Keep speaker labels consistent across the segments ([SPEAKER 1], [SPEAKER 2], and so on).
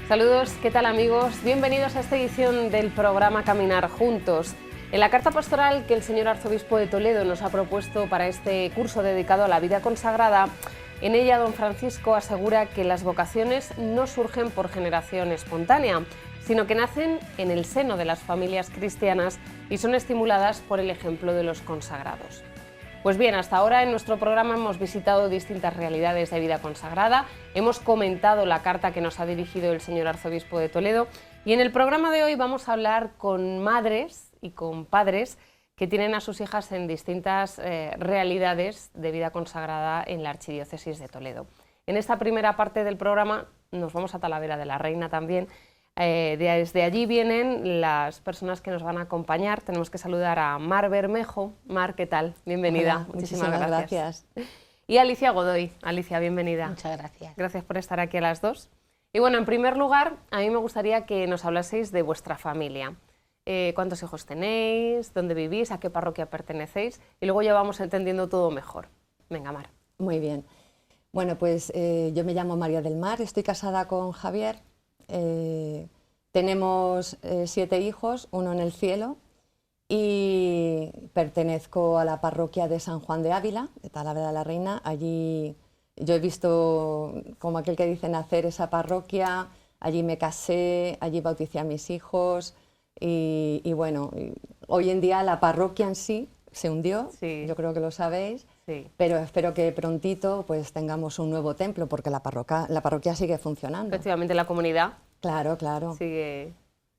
[SPEAKER 1] Saludos, ¿qué tal amigos? Bienvenidos a esta edición del programa Caminar Juntos. En la carta pastoral que el señor arzobispo de Toledo nos ha propuesto para este curso dedicado a la vida consagrada, en ella don Francisco asegura que las vocaciones no surgen por generación espontánea, sino que nacen en el seno de las familias cristianas y son estimuladas por el ejemplo de los consagrados. Pues bien, hasta ahora en nuestro programa hemos visitado distintas realidades de vida consagrada, hemos comentado la carta que nos ha dirigido el señor arzobispo de Toledo y en el programa de hoy vamos a hablar con madres y con padres que tienen a sus hijas en distintas realidades de vida consagrada en la Archidiócesis de Toledo. En esta primera parte del programa nos vamos a Talavera de la Reina también. Desde allí vienen las personas que nos van a acompañar. Tenemos que saludar a Mar Bermejo. Mar, ¿qué tal? Bienvenida.
[SPEAKER 2] Hola, muchísimas gracias.
[SPEAKER 1] Y Alicia Godoy. Alicia, bienvenida.
[SPEAKER 2] Muchas gracias.
[SPEAKER 1] Gracias por estar aquí a las dos. Y bueno, en primer lugar, a mí me gustaría que nos hablaseis de vuestra familia. ¿Cuántos hijos tenéis? ¿Dónde vivís? ¿A qué parroquia pertenecéis? Y luego ya vamos entendiendo todo mejor. Venga, Mar.
[SPEAKER 2] Muy bien. Bueno, pues yo me llamo María del Mar, estoy casada con Javier. Tenemos 7 hijos, uno en el cielo, y pertenezco a la parroquia de San Juan de Ávila, de Talavera de la Reina. Allí yo he visto, como aquel que dice, nacer esa parroquia, allí me casé, allí bauticé a mis hijos y bueno, hoy en día la parroquia en sí se hundió, sí. Yo creo que lo sabéis. Sí. Pero espero que prontito pues tengamos un nuevo templo, porque la parroquia sigue funcionando.
[SPEAKER 1] Efectivamente, la comunidad.
[SPEAKER 2] Claro, claro.
[SPEAKER 1] Sigue.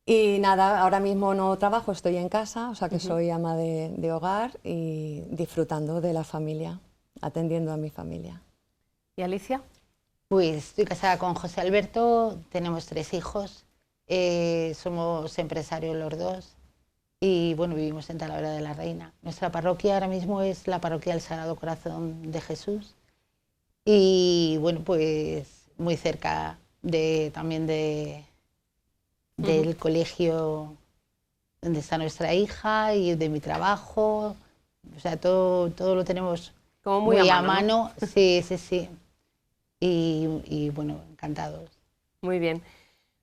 [SPEAKER 2] Y nada, ahora mismo no trabajo, estoy en casa, o sea que soy ama de hogar y disfrutando de la familia, atendiendo a mi familia.
[SPEAKER 1] ¿Y Alicia?
[SPEAKER 3] Pues estoy casada con José Alberto, tenemos 3 hijos, somos empresarios los dos. Y bueno, vivimos en Talavera de la Reina. Nuestra parroquia ahora mismo es la parroquia del Sagrado Corazón de Jesús. Y bueno, pues muy cerca también del colegio donde está nuestra hija y de mi trabajo. O sea, todo lo tenemos
[SPEAKER 1] como muy
[SPEAKER 3] a mano. ¿No? Sí, sí, sí. Y bueno, encantados.
[SPEAKER 1] Muy bien.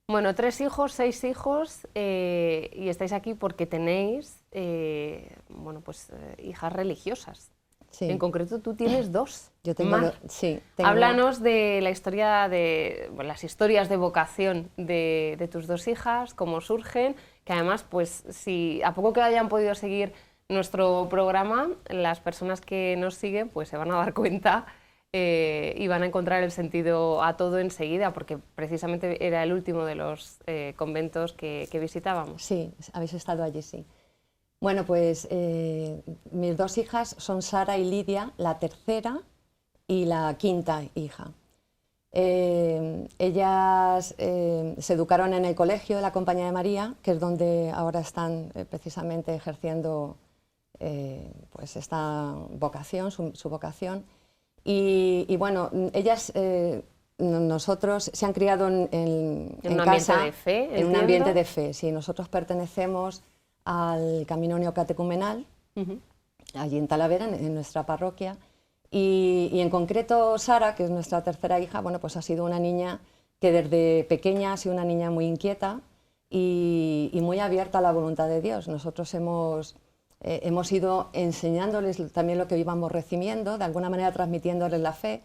[SPEAKER 1] Bueno, 3 hijos, 6 hijos, y estáis aquí porque tenéis, bueno, pues hijas religiosas. Sí. En concreto, tú tienes 2.
[SPEAKER 2] Yo tengo
[SPEAKER 1] Mar.
[SPEAKER 2] Sí.
[SPEAKER 1] Háblanos de la historia las historias de vocación de tus 2 hijas, cómo surgen, que además, pues, si a poco que hayan podido seguir nuestro programa, las personas que nos siguen, pues se van a dar cuenta. Y van a encontrar el sentido a todo enseguida, porque precisamente era el último de los conventos que visitábamos.
[SPEAKER 2] Sí, habéis estado allí, sí. Bueno, pues mis 2 hijas son Sara y Lidia, la tercera y la quinta hija. Ellas se educaron en el colegio de la Compañía de María, que es donde ahora están precisamente ejerciendo pues esta vocación, su vocación. Y bueno, ellas, nosotros se han criado en
[SPEAKER 1] un
[SPEAKER 2] casa,
[SPEAKER 1] ambiente de fe,
[SPEAKER 2] en un ambiente de fe, sí. Nosotros pertenecemos al Camino Neocatecumenal, allí en Talavera, en nuestra parroquia, y en concreto Sara, que es nuestra tercera hija, bueno, pues ha sido una niña que desde pequeña ha sido una niña muy inquieta y muy abierta a la voluntad de Dios. Nosotros hemos ido enseñándoles también lo que íbamos recibiendo, de alguna manera transmitiéndoles la fe,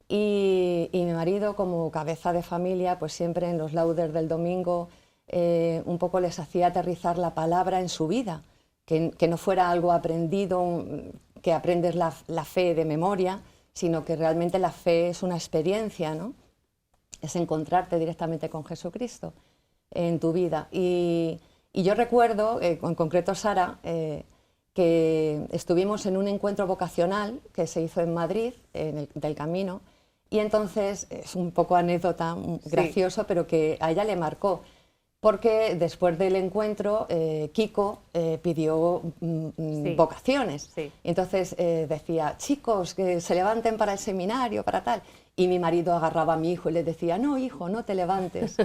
[SPEAKER 2] y mi marido, como cabeza de familia, pues siempre en los laudes del domingo un poco les hacía aterrizar la palabra en su vida, que no fuera algo aprendido, que aprendes la fe de memoria, sino que realmente la fe es una experiencia, ¿no? Es encontrarte directamente con Jesucristo en tu vida. Y yo recuerdo, en concreto Sara, que estuvimos en un encuentro vocacional que se hizo en Madrid, del Camino, y entonces es un poco anécdota, gracioso, sí. Pero que a ella le marcó, porque después del encuentro Kiko pidió sí. Vocaciones, sí. Entonces decía, chicos, que se levanten para el seminario, para tal, y mi marido agarraba a mi hijo y le decía, no, hijo, no te levantes,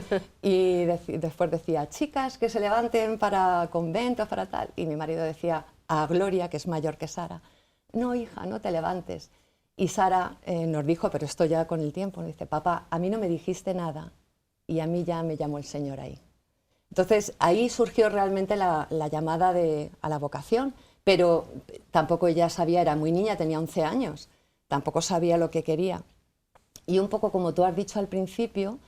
[SPEAKER 2] y después decía, chicas, que se levanten para conventos, para tal, y mi marido decía a Gloria, que es mayor que Sara, no, hija, no te levantes. Y Sara nos dijo, pero esto ya con el tiempo, nos dice, papá, a mí no me dijiste nada, y a mí ya me llamó el Señor ahí. Entonces ahí surgió realmente la llamada a la vocación, pero tampoco ella sabía, era muy niña, tenía 11 años, tampoco sabía lo que quería. Y un poco como tú has dicho al principio,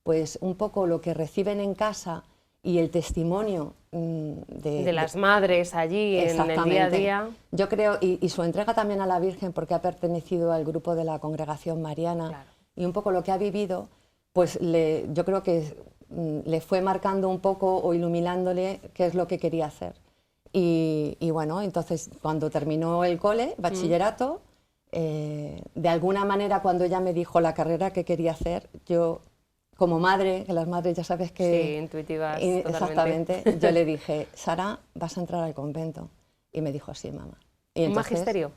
[SPEAKER 2] pues un poco lo que reciben en casa y el testimonio
[SPEAKER 1] de las madres allí en el día a día.
[SPEAKER 2] Yo creo, y su entrega también a la Virgen, porque ha pertenecido al grupo de la Congregación Mariana, claro. Y un poco lo que ha vivido, pues yo creo que le fue marcando un poco o iluminándole qué es lo que quería hacer. Y bueno, entonces cuando terminó el cole, bachillerato, de alguna manera cuando ella me dijo la carrera que quería hacer, yo como madre, que las madres ya sabes que...
[SPEAKER 1] Sí, intuitivas
[SPEAKER 2] exactamente, yo le dije, Sara, vas a entrar al convento. Y me dijo, sí, mamá. Y entonces,
[SPEAKER 1] ¿magisterio?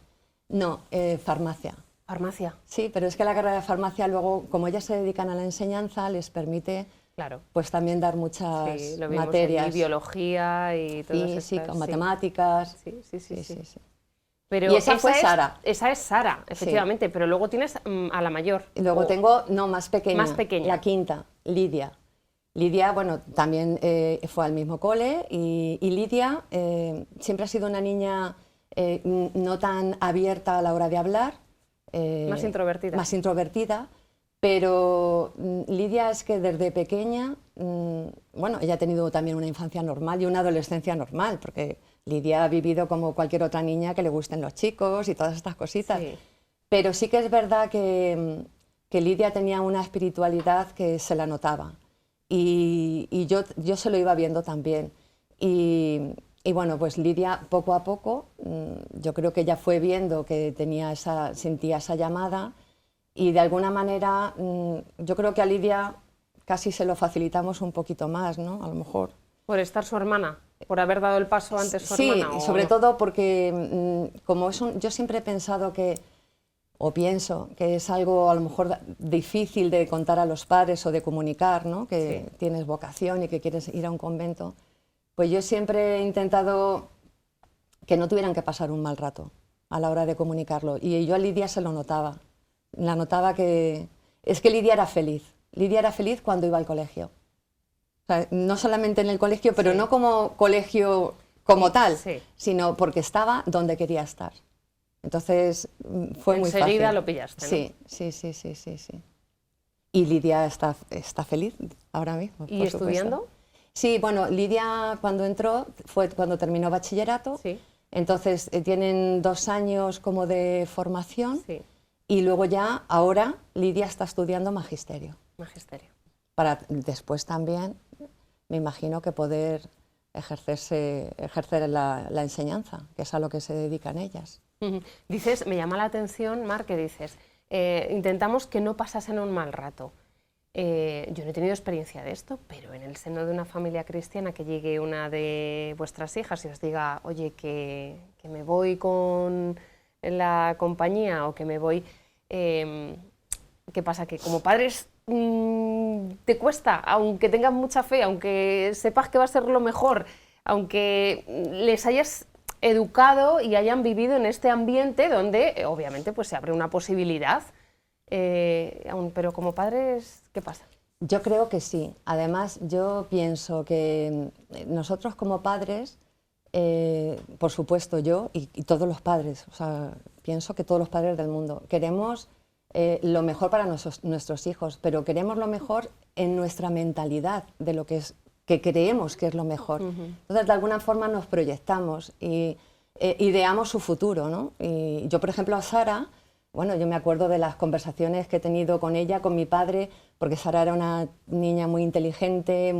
[SPEAKER 2] No, farmacia.
[SPEAKER 1] ¿Farmacia?
[SPEAKER 2] Sí, pero es que la carrera de farmacia luego, como ellas se dedican a la enseñanza, les permite
[SPEAKER 1] claro.
[SPEAKER 2] Pues también dar muchas
[SPEAKER 1] sí, lo vimos
[SPEAKER 2] materias.
[SPEAKER 1] Allí, biología y todo eso.
[SPEAKER 2] Sí, con matemáticas.
[SPEAKER 1] Sí. Pero
[SPEAKER 2] y esa fue Sara.
[SPEAKER 1] Esa es Sara, efectivamente, pero luego tienes a la mayor.
[SPEAKER 2] Y luego tengo, más pequeña.
[SPEAKER 1] Más pequeña.
[SPEAKER 2] La quinta, Lidia. Lidia, bueno, también fue al mismo cole y Lidia siempre ha sido una niña no tan abierta a la hora de hablar.
[SPEAKER 1] Más introvertida.
[SPEAKER 2] Más introvertida, pero Lidia es que desde pequeña, bueno, ella ha tenido también una infancia normal y una adolescencia normal, porque Lidia ha vivido como cualquier otra niña que le gusten los chicos y todas estas cositas. Sí. Pero sí que es verdad que Lidia tenía una espiritualidad que se la notaba y yo se lo iba viendo también. Y bueno, pues Lidia poco a poco, yo creo que ella fue viendo que sentía esa llamada y de alguna manera yo creo que a Lidia casi se lo facilitamos un poquito más, ¿no? A lo mejor.
[SPEAKER 1] ¿Por estar su hermana? ¿Por haber dado el paso antes su hermana?
[SPEAKER 2] Sí, sobre todo porque como yo siempre he pensado o pienso que es algo a lo mejor difícil de contar a los padres o de comunicar, ¿no? Que tienes vocación y que quieres ir a un convento. Pues yo siempre he intentado que no tuvieran que pasar un mal rato a la hora de comunicarlo. Y yo a Lidia se lo notaba. La notaba que... Es que Lidia era feliz. Lidia era feliz cuando iba al colegio. O sea, no solamente en el colegio, pero no como colegio como tal, sino porque estaba donde quería estar. Entonces fue muy fácil.
[SPEAKER 1] Enseguida lo pillaste, ¿no?
[SPEAKER 2] Sí. Y Lidia está feliz ahora mismo.
[SPEAKER 1] ¿Y estudiando?
[SPEAKER 2] Supuesto. Sí, bueno, Lidia cuando entró fue cuando terminó bachillerato, entonces tienen 2 años como de formación y luego ya, ahora, Lidia está estudiando magisterio.
[SPEAKER 1] Magisterio.
[SPEAKER 2] Para después también, me imagino que poder ejercer la enseñanza, que es a lo que se dedican ellas.
[SPEAKER 1] Dices, me llama la atención, Mar, que dices, intentamos que no pasasen un mal rato. Yo no he tenido experiencia de esto, pero en el seno de una familia cristiana que llegue una de vuestras hijas y os diga, oye, que me voy con la compañía o que me voy... ¿Qué pasa? Que como padres te cuesta, aunque tengas mucha fe, aunque sepas que va a ser lo mejor, aunque les hayas educado y hayan vivido en este ambiente donde obviamente pues, se abre una posibilidad. Pero como padres, ¿qué pasa?
[SPEAKER 2] Yo creo que sí. Además, yo pienso que nosotros como padres, por supuesto yo y todos los padres, o sea, pienso que todos los padres del mundo, queremos lo mejor para nuestros hijos, pero queremos lo mejor en nuestra mentalidad de lo que creemos que es lo mejor. Entonces, de alguna forma nos proyectamos y ideamos su futuro, ¿no? Y yo, por ejemplo, a Sara... Bueno, yo me acuerdo de las conversaciones que he tenido con ella, con mi padre, porque Sara era una niña muy inteligente,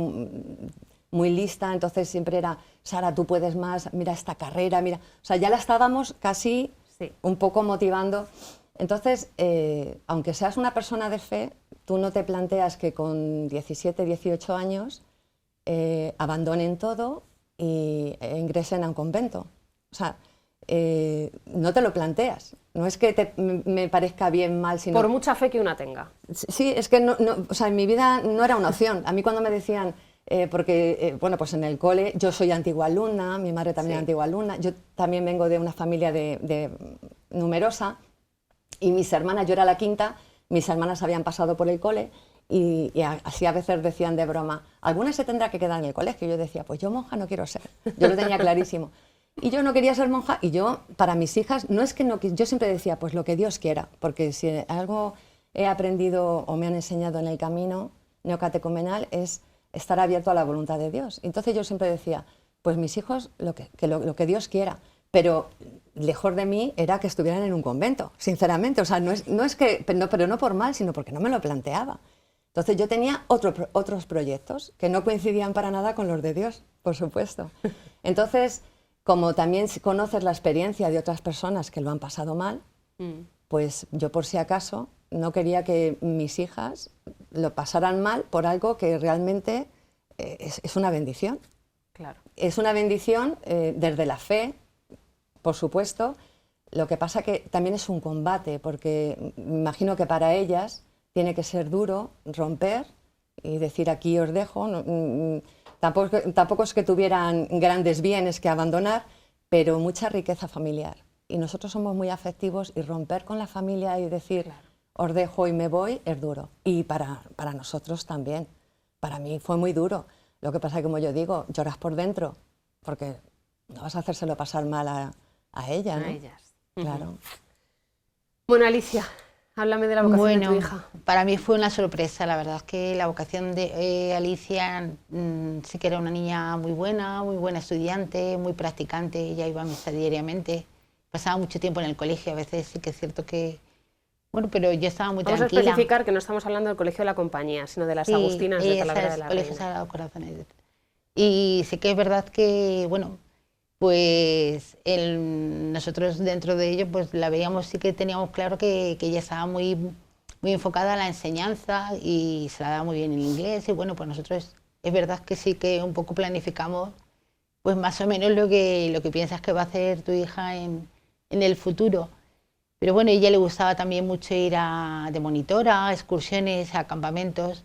[SPEAKER 2] muy lista, entonces siempre era, Sara, tú puedes más, mira esta carrera, mira... O sea, ya la estábamos casi un poco motivando. Entonces, aunque seas una persona de fe, tú no te planteas que con 17, 18 años abandonen todo e ingresen a un convento. O sea, no te lo planteas. No es que me parezca bien, mal, sino...
[SPEAKER 1] Por mucha fe que una tenga.
[SPEAKER 2] Sí, es que o sea, en mi vida no era una opción. A mí cuando me decían, bueno, pues en el cole, yo soy antigua alumna, mi madre también es antigua alumna, yo también vengo de una familia numerosa, y mis hermanas, yo era la quinta, mis hermanas habían pasado por el cole, así a veces decían de broma, alguna se tendrá que quedar en el colegio. Yo decía, pues yo monja no quiero ser. Yo lo tenía clarísimo. Y yo no quería ser monja, y yo, para mis hijas, no es que no, yo siempre decía, pues lo que Dios quiera, porque si algo he aprendido o me han enseñado en el camino neocatecumenal es estar abierto a la voluntad de Dios. Entonces yo siempre decía, pues mis hijos, lo que Dios quiera, pero lejos de mí era que estuvieran en un convento, sinceramente. O sea, no es que, pero no por mal, sino porque no me lo planteaba. Entonces yo tenía otros proyectos que no coincidían para nada con los de Dios, por supuesto. Entonces, como también conoces la experiencia de otras personas que lo han pasado mal, pues yo por si acaso no quería que mis hijas lo pasaran mal por algo que realmente es una bendición.
[SPEAKER 1] Claro.
[SPEAKER 2] Es una bendición desde la fe, por supuesto. Lo que pasa que también es un combate, porque me imagino que para ellas tiene que ser duro romper y decir aquí os dejo. Tampoco es que tuvieran grandes bienes que abandonar, pero mucha riqueza familiar. Y nosotros somos muy afectivos y romper con la familia y decir, claro, os dejo y me voy, es duro. Y para nosotros también. Para mí fue muy duro. Lo que pasa es que, como yo digo, lloras por dentro, porque no vas a hacérselo pasar mal a ella, ¿no?
[SPEAKER 1] A ellas.
[SPEAKER 2] Claro.
[SPEAKER 1] Bueno, Alicia, háblame de la vocación de tu hija.
[SPEAKER 3] Para mí fue una sorpresa, la verdad es que la vocación de Alicia sí que era una niña muy buena estudiante, muy practicante, ella iba a misa diariamente, pasaba mucho tiempo en el colegio, a veces sí que es cierto que, bueno, pero yo estaba muy tranquila.
[SPEAKER 1] Vamos a especificar que no estamos hablando del Colegio de la Compañía, sino de las Agustinas de Talavera de la Reina.
[SPEAKER 3] Colegio Sagrado Corazón. Y sí que es verdad que, bueno, pues nosotros dentro de ello pues la veíamos, sí que teníamos claro que ella estaba muy enfocada a la enseñanza y se la daba muy bien en inglés, y bueno, pues nosotros es verdad que sí que un poco planificamos pues más o menos lo que piensas que va a hacer tu hija en el futuro. Pero bueno, a ella le gustaba también mucho ir de monitora, a excursiones, a campamentos.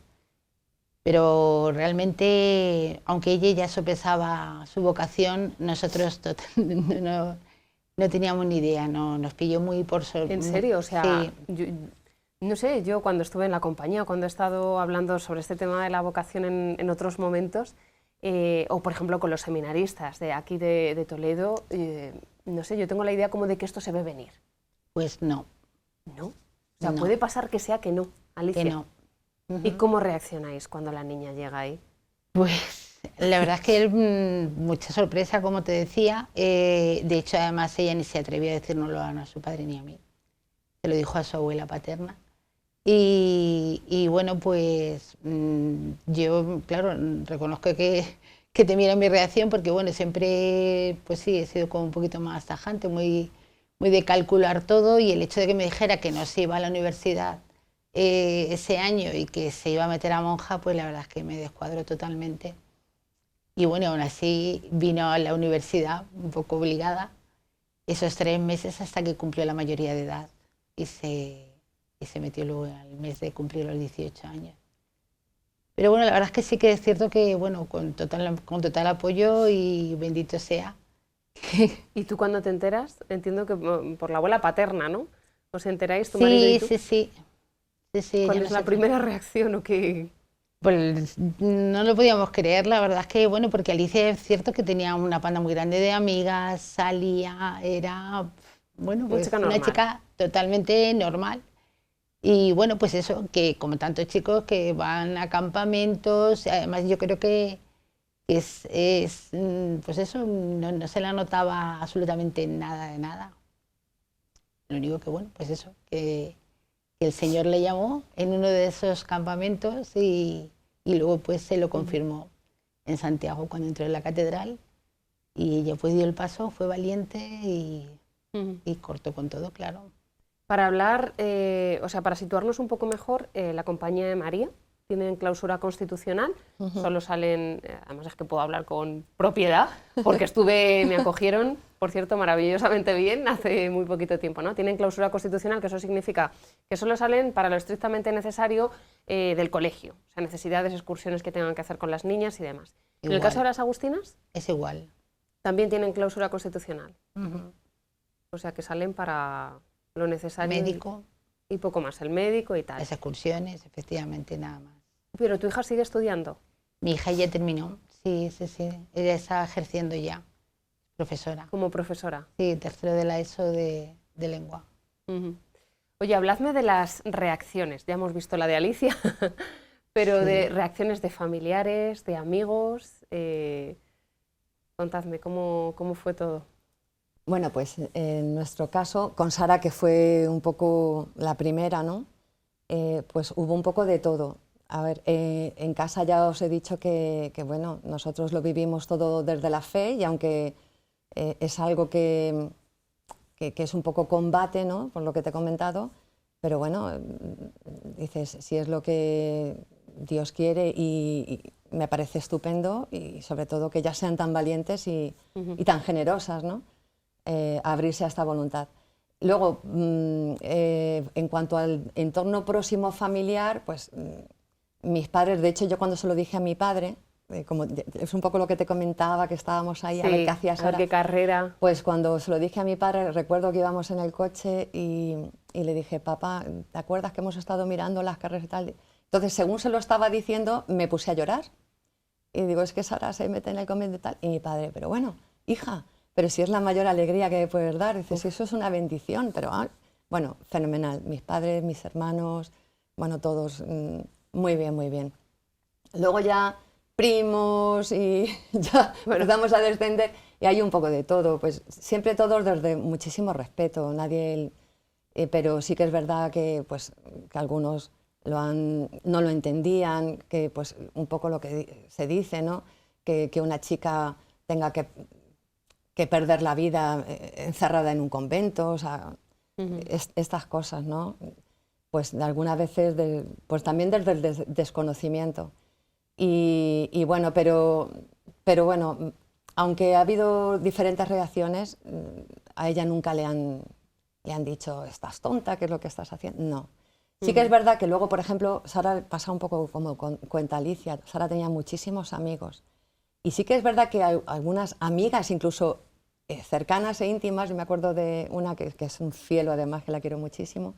[SPEAKER 3] Pero realmente, aunque ella ya sopesaba su vocación, nosotros no teníamos ni idea, nos pilló muy por sorpresa.
[SPEAKER 1] ¿En serio? O sea,
[SPEAKER 3] sí.
[SPEAKER 1] No sé, yo cuando estuve en la compañía, cuando he estado hablando sobre este tema de la vocación en otros momentos, o por ejemplo con los seminaristas de aquí de Toledo, no sé, yo tengo la idea como de que esto se ve venir.
[SPEAKER 3] Pues no.
[SPEAKER 1] ¿No? O sea, puede pasar que sea que no, Alicia.
[SPEAKER 3] Que no.
[SPEAKER 1] ¿Y cómo reaccionáis cuando la niña llega ahí?
[SPEAKER 3] Pues la verdad es que mucha sorpresa, como te decía. De hecho, además, ella ni se atrevió a decírnoslo a su padre ni a mí. Se lo dijo a su abuela paterna. Y bueno, pues yo, claro, reconozco que temieron mi reacción, porque bueno, siempre, pues sí, he sido como un poquito más tajante, muy de calcular todo, y el hecho de que me dijera que no se iba a la universidad ese año y que se iba a meter a monja, pues la verdad es que me descuadró totalmente. Y bueno, aún así vino a la universidad un poco obligada esos 3 meses hasta que cumplió la mayoría de edad y se metió luego al mes de cumplir los 18 años. Pero bueno, la verdad es que sí que es cierto que, bueno, con total apoyo, y bendito sea.
[SPEAKER 1] ¿Y tú cuando te enteras? Entiendo que por la abuela paterna, ¿no? ¿Os enteráis tu marido y tú?
[SPEAKER 3] Sí.
[SPEAKER 1] ¿Cuál es la primera reacción o qué?
[SPEAKER 3] Pues no lo podíamos creer, la verdad es que, bueno, porque Alicia es cierto que tenía una panda muy grande de amigas, salía, era, bueno, pues una chica totalmente normal. Y bueno, pues eso, que como tantos chicos que van a campamentos, además yo creo que pues eso, no se la notaba absolutamente nada de nada. Lo único que, bueno, pues eso, que el Señor le llamó en uno de esos campamentos y luego pues se lo confirmó en Santiago cuando entró en la catedral, y ella pues dio el paso, fue valiente y cortó con todo, claro.
[SPEAKER 1] Para hablar, o sea, para situarnos un poco mejor, la Compañía de María tienen clausura constitucional, solo salen, además es que puedo hablar con propiedad, porque me acogieron, por cierto, maravillosamente bien hace muy poquito tiempo, ¿no? Tienen clausura constitucional, que eso significa que solo salen para lo estrictamente necesario del colegio, o sea, necesidades, excursiones que tengan que hacer con las niñas y demás.
[SPEAKER 3] Igual.
[SPEAKER 1] ¿En el caso de las Agustinas?
[SPEAKER 3] Es igual.
[SPEAKER 1] También tienen clausura constitucional. O sea, que salen para lo necesario.
[SPEAKER 3] Médico.
[SPEAKER 1] Y poco más, el médico y tal.
[SPEAKER 3] Las excursiones, efectivamente, nada más.
[SPEAKER 1] ¿Pero tu hija sigue estudiando?
[SPEAKER 3] Mi hija ya terminó, sí. Ella está ejerciendo ya, profesora.
[SPEAKER 1] Como profesora.
[SPEAKER 3] Sí, tercero de la ESO de lengua.
[SPEAKER 1] Oye, habladme de las reacciones. Ya hemos visto la de Alicia, pero
[SPEAKER 3] Sí.
[SPEAKER 1] de reacciones de familiares, de amigos. Contadme, ¿cómo fue todo?
[SPEAKER 2] Bueno, pues en nuestro caso, con Sara, que fue un poco la primera, ¿no? Pues hubo un poco de todo. A ver, en casa ya os he dicho que, bueno, nosotros lo vivimos todo desde la fe y aunque es algo que es un poco combate, ¿no? Por lo que te he comentado, pero bueno, dices, si es lo que Dios quiere y me parece estupendo y sobre todo que ellas sean tan valientes y tan generosas, ¿no? Abrirse a esta voluntad. Luego, en cuanto al entorno próximo familiar, pues mis padres, de hecho yo cuando se lo dije a mi padre, como es un poco lo que te comentaba, que estábamos ahí,
[SPEAKER 1] Sí,
[SPEAKER 2] a ver qué hacías
[SPEAKER 1] a ver
[SPEAKER 2] ahora.
[SPEAKER 1] qué carrera.
[SPEAKER 2] Pues cuando se lo dije a mi padre, recuerdo que íbamos en el coche y le dije, papá, ¿te acuerdas que hemos estado mirando las carreras y tal? Entonces, según se lo estaba diciendo, me puse a llorar. Y digo, es que Sara se mete en el convento y tal. Y mi padre, pero bueno, hija, pero si es la mayor alegría que puedes dar. Dice, si eso es una bendición, pero bueno, fenomenal. Mis padres, mis hermanos, bueno, todos, muy bien, muy bien. Luego ya primos y ya empezamos a descender y hay un poco de todo, pues siempre todos desde muchísimo respeto, nadie, pero sí que es verdad que, pues, que algunos no lo entendían, que pues un poco lo que se dice, ¿no? Que una chica tenga que perder la vida encerrada en un convento, o sea, estas cosas, ¿no? Pues algunas veces, pues también desde el desconocimiento. Y bueno, pero bueno, aunque ha habido diferentes reacciones, a ella nunca le han dicho, estás tonta, ¿qué es lo que estás haciendo? No. Sí que es verdad que luego, por ejemplo, Sara pasa un poco como cuenta Alicia, Sara tenía muchísimos amigos. Y sí que es verdad que hay algunas amigas, incluso cercanas e íntimas, yo me acuerdo de una que es un cielo además, que la quiero muchísimo,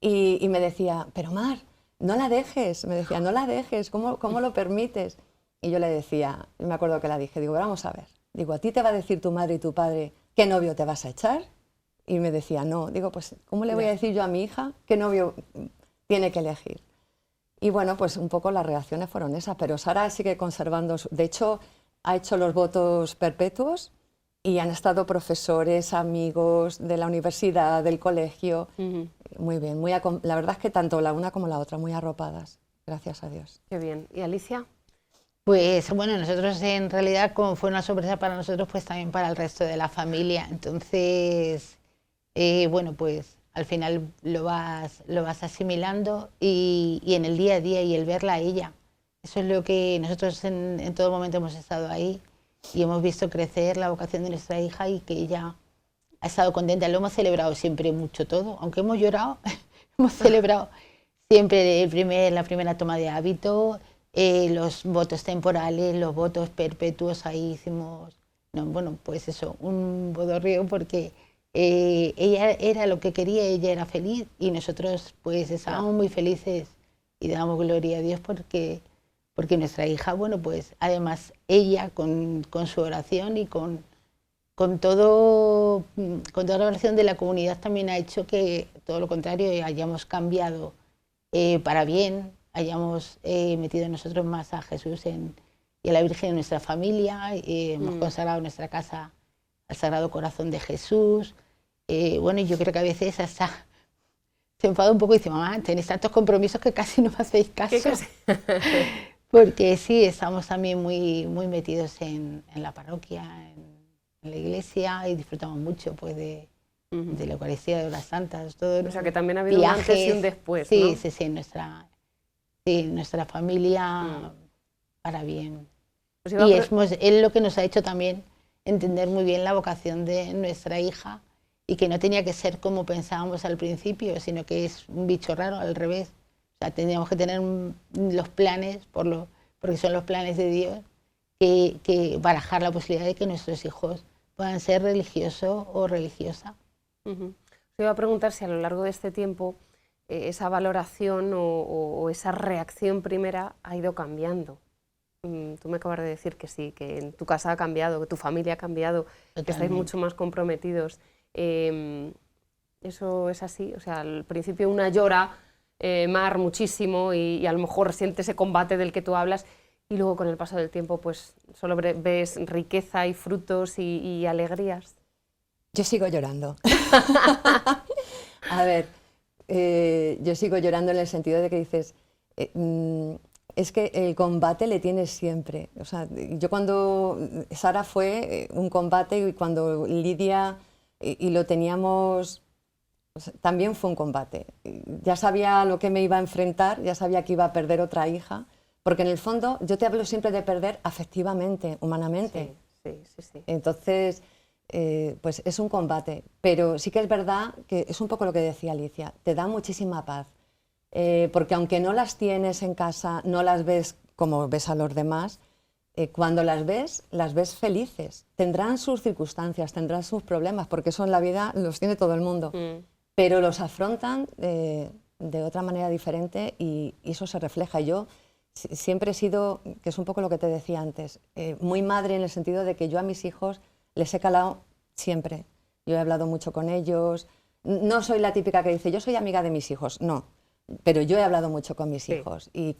[SPEAKER 2] y me decía, pero Mar, no la dejes, me decía, no la dejes, ¿cómo lo permites? Y yo le decía, me acuerdo que la dije, digo, vamos a ver, digo, ¿a ti te va a decir tu madre y tu padre qué novio te vas a echar? Y me decía, no, digo, pues, ¿cómo le voy a decir yo a mi hija qué novio tiene que elegir? Y bueno, pues un poco las reacciones fueron esas, pero Sara sigue conservando, de hecho, ha hecho los votos perpetuos y han estado profesores, amigos de la universidad, del colegio. Muy bien, la verdad es que tanto la una como la otra muy arropadas, gracias a Dios.
[SPEAKER 1] Qué bien. ¿Y Alicia?
[SPEAKER 3] Pues bueno, nosotros en realidad, como fue una sorpresa para nosotros, pues también para el resto de la familia. Entonces, bueno, pues al final lo vas asimilando y en el día a día y el verla a ella. Eso es lo que nosotros en todo momento hemos estado ahí y hemos visto crecer la vocación de nuestra hija y que ella ha estado contenta. Lo hemos celebrado siempre mucho todo, aunque hemos llorado, hemos celebrado siempre la primera toma de hábito, los votos temporales, los votos perpetuos. Ahí hicimos, no, bueno, pues eso, un bodorrio porque ella era lo que quería, ella era feliz y nosotros pues estábamos muy felices y damos gloria a Dios porque nuestra hija, bueno, pues además ella con su oración y con toda la oración de la comunidad también ha hecho que todo lo contrario hayamos cambiado para bien, hayamos metido nosotros más a Jesús y a la Virgen en nuestra familia, hemos consagrado nuestra casa al Sagrado Corazón de Jesús. Bueno, yo creo que a veces hasta se enfada un poco y dice, mamá, tenéis tantos compromisos que casi no me hacéis caso. Porque sí, estamos también muy metidos en la parroquia, en la iglesia y disfrutamos mucho pues de la Eucaristía, de las santas, todo.
[SPEAKER 1] O sea que también ha habido viajes, un antes y un después,
[SPEAKER 3] sí,
[SPEAKER 1] ¿no?
[SPEAKER 3] Sí, nuestra familia para bien.
[SPEAKER 1] Pues
[SPEAKER 3] y es lo que nos ha hecho también entender muy bien la vocación de nuestra hija y que no tenía que ser como pensábamos al principio, sino que es un bicho raro, al revés. O sea, tendríamos que tener los planes, porque son los planes de Dios, que barajar la posibilidad de que nuestros hijos puedan ser religiosos o religiosas.
[SPEAKER 1] Te iba a preguntar si a lo largo de este tiempo esa valoración o esa reacción primera ha ido cambiando. Tú me acabas de decir que sí, que en tu casa ha cambiado, que tu familia ha cambiado,
[SPEAKER 3] Totalmente.
[SPEAKER 1] que estáis mucho más comprometidos. ¿Eso es así? O sea, al principio una llora, Mar, muchísimo y a lo mejor siente ese combate del que tú hablas y luego con el paso del tiempo pues solo ves riqueza y frutos y alegrías.
[SPEAKER 2] Yo sigo llorando. A ver, yo sigo llorando en el sentido de que dices, es que el combate le tienes siempre. O sea, yo cuando Sara fue un combate y cuando Lidia y lo teníamos, o sea, también fue un combate. Ya sabía lo que me iba a enfrentar, ya sabía que iba a perder otra hija, porque en el fondo yo te hablo siempre de perder afectivamente, humanamente.
[SPEAKER 1] Sí.
[SPEAKER 2] Entonces, pues es un combate, pero sí que es verdad que es un poco lo que decía Alicia, te da muchísima paz. Porque aunque no las tienes en casa, no las ves como ves a los demás, cuando las ves felices. Tendrán sus circunstancias, tendrán sus problemas, porque eso en la vida los tiene todo el mundo, pero los afrontan de otra manera diferente y eso se refleja. Yo siempre he sido, que es un poco lo que te decía antes, muy madre en el sentido de que yo a mis hijos les he calado siempre. Yo he hablado mucho con ellos, no soy la típica que dice yo soy amiga de mis hijos, no. Pero yo he hablado mucho con mis hijos y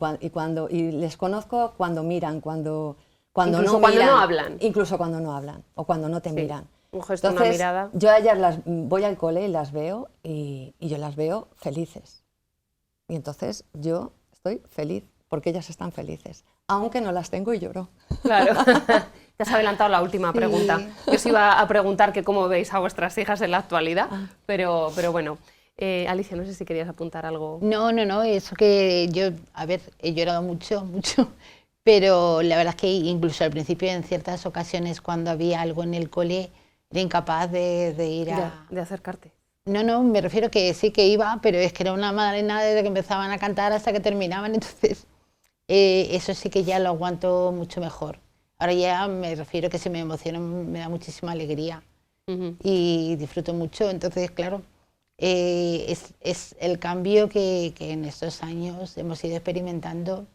[SPEAKER 2] les conozco cuando miran, cuando
[SPEAKER 1] incluso
[SPEAKER 2] no
[SPEAKER 1] cuando
[SPEAKER 2] miran,
[SPEAKER 1] no hablan.
[SPEAKER 2] incluso cuando no hablan o cuando no te miran.
[SPEAKER 1] Un gesto,
[SPEAKER 2] entonces,
[SPEAKER 1] una mirada.
[SPEAKER 2] yo a ellas voy al cole y las veo y yo las veo felices. Y entonces yo estoy feliz porque ellas están felices, aunque no las tengo y lloro.
[SPEAKER 1] Claro. Te has adelantado la última pregunta. Yo os iba a preguntar que cómo veis a vuestras hijas en la actualidad, pero bueno. Alicia, no sé si querías apuntar algo.
[SPEAKER 3] No, eso que yo, a ver, he llorado mucho, pero la verdad es que incluso al principio en ciertas ocasiones cuando había algo en el cole era incapaz de ir a...
[SPEAKER 1] De acercarte.
[SPEAKER 3] No, me refiero que sí que iba, pero es que era una magdalena desde que empezaban a cantar hasta que terminaban, entonces eso sí que ya lo aguanto mucho mejor. Ahora ya me refiero que si me emociono me da muchísima alegría y disfruto mucho, entonces claro... es el cambio que en estos años hemos ido experimentando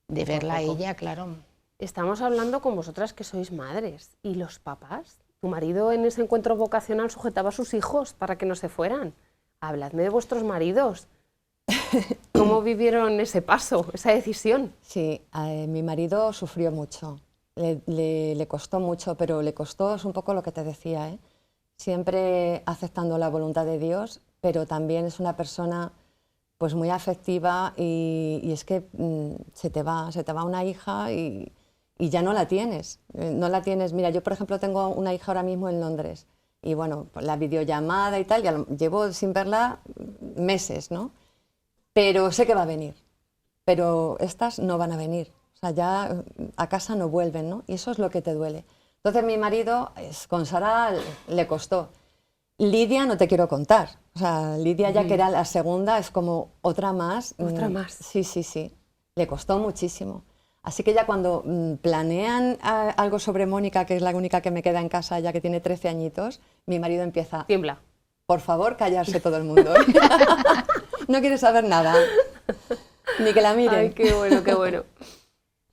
[SPEAKER 3] de verla a ella, claro.
[SPEAKER 1] Estamos hablando con vosotras que sois madres. ¿Y los papás? Tu marido en ese encuentro vocacional sujetaba a sus hijos para que no se fueran. Habladme de vuestros maridos. ¿Cómo vivieron ese paso, esa decisión?
[SPEAKER 2] Sí, mi marido sufrió mucho. Le costó mucho, pero le costó, es un poco lo que te decía, siempre aceptando la voluntad de Dios, pero también es una persona pues muy afectiva y es que se te va una hija y ya no la tienes. Mira, yo por ejemplo tengo una hija ahora mismo en Londres y bueno, la videollamada y tal, ya llevo sin verla meses, ¿no? Pero sé que va a venir, pero estas no van a venir, o sea, ya a casa no vuelven, ¿no? Y eso es lo que te duele. Entonces mi marido, con Sara le costó. Lidia no te quiero contar. O sea, Lidia ya que era la segunda, es como otra más.
[SPEAKER 1] Otra más.
[SPEAKER 2] Sí. Le costó muchísimo. Así que ya cuando planean algo sobre Mónica, que es la única que me queda en casa ya que tiene 13 añitos, mi marido empieza...
[SPEAKER 1] Tiembla.
[SPEAKER 2] Por favor, callarse todo el mundo. No quiere saber nada. Ni que la miren.
[SPEAKER 1] Ay, qué bueno, qué bueno.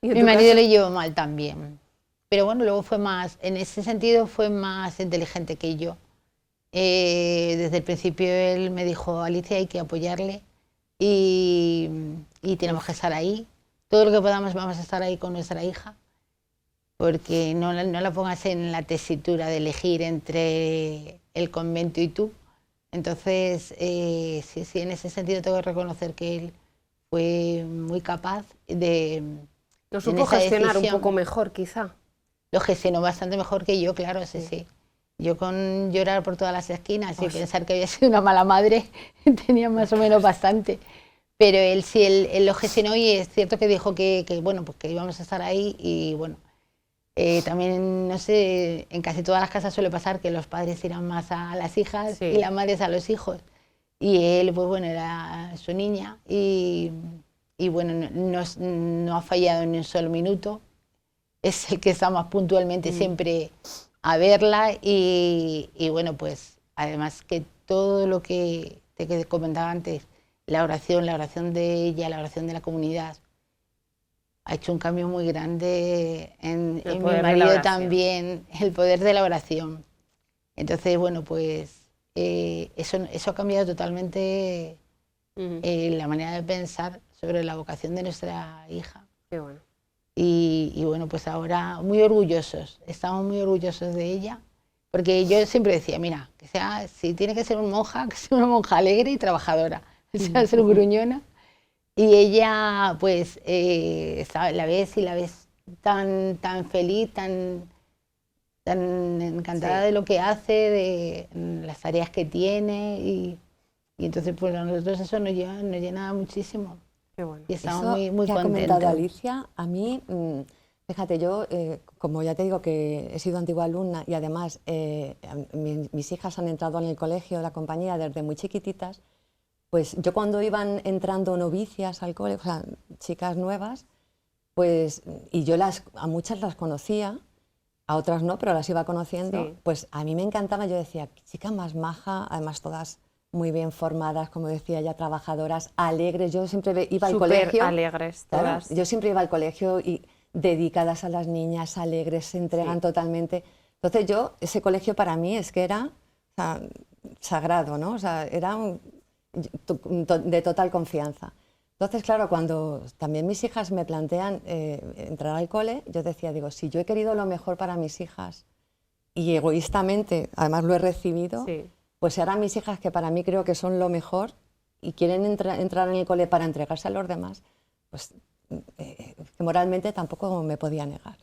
[SPEAKER 3] Mi marido le llevó mal también. Pero bueno, luego fue más, en ese sentido fue más inteligente que yo. Desde el principio él me dijo, Alicia, hay que apoyarle y tenemos que estar ahí. Todo lo que podamos vamos a estar ahí con nuestra hija, porque no la pongas en la tesitura de elegir entre el convento y tú. Entonces, sí, en ese sentido tengo que reconocer que él fue muy capaz de...
[SPEAKER 1] Lo supo gestionar un poco mejor, quizá.
[SPEAKER 3] Lo gestionó bastante mejor que yo, claro, sí. Yo con llorar por todas las esquinas y pensar que había sido una mala madre, tenía más o menos bastante. Pero él sí, él lo gestionó y es cierto que dijo que bueno, pues que íbamos a estar ahí y bueno, también, no sé, en casi todas las casas suele pasar que los padres tiran más a las hijas y las madres a los hijos. Y él, pues bueno, era su niña y bueno, no ha fallado ni un solo minuto. Es el que está más puntualmente siempre a verla y bueno, pues además que todo lo que te comentaba antes, la oración de ella, la oración de la comunidad, ha hecho un cambio muy grande en mi marido también, el poder de la oración. Entonces, bueno, pues eso ha cambiado totalmente la manera de pensar sobre la vocación de nuestra hija.
[SPEAKER 1] Qué bueno.
[SPEAKER 3] Y bueno, pues ahora muy orgullosos, estamos muy orgullosos de ella, porque yo siempre decía, mira, que sea, si tiene que ser una monja, que sea una monja alegre y trabajadora, o sea, ser gruñona. Y ella, pues, la ves tan feliz, tan encantada de lo que hace, de las tareas que tiene, y entonces, pues a nosotros eso nos llena muchísimo.
[SPEAKER 1] Qué bueno.
[SPEAKER 3] Y estamos
[SPEAKER 2] Eso
[SPEAKER 3] muy
[SPEAKER 2] que
[SPEAKER 3] contentos.
[SPEAKER 2] ha comentado Alicia, a mí, fíjate, yo, como ya te digo que he sido antigua alumna y además mis hijas han entrado en el colegio de la compañía desde muy chiquititas, pues yo cuando iban entrando novicias al cole, o sea, chicas nuevas, pues, y yo a muchas las conocía, a otras no, pero las iba conociendo, sí. Pues a mí me encantaba, yo decía, chica más maja, además todas muy bien formadas, como decía ya, trabajadoras, alegres. Yo siempre iba al colegio.
[SPEAKER 1] Súper alegres todas.
[SPEAKER 2] Claro, yo siempre iba al colegio y dedicadas a las niñas, alegres, se entregan totalmente. Entonces yo, ese colegio para mí es que era, o sea, sagrado, ¿no? O sea, era de total confianza. Entonces, claro, cuando también mis hijas me plantean entrar al cole, yo decía, digo, si yo he querido lo mejor para mis hijas y egoístamente, además lo he recibido, pues ahora mis hijas, que para mí creo que son lo mejor y quieren entrar en el cole para entregarse a los demás, pues que moralmente tampoco me podía negar,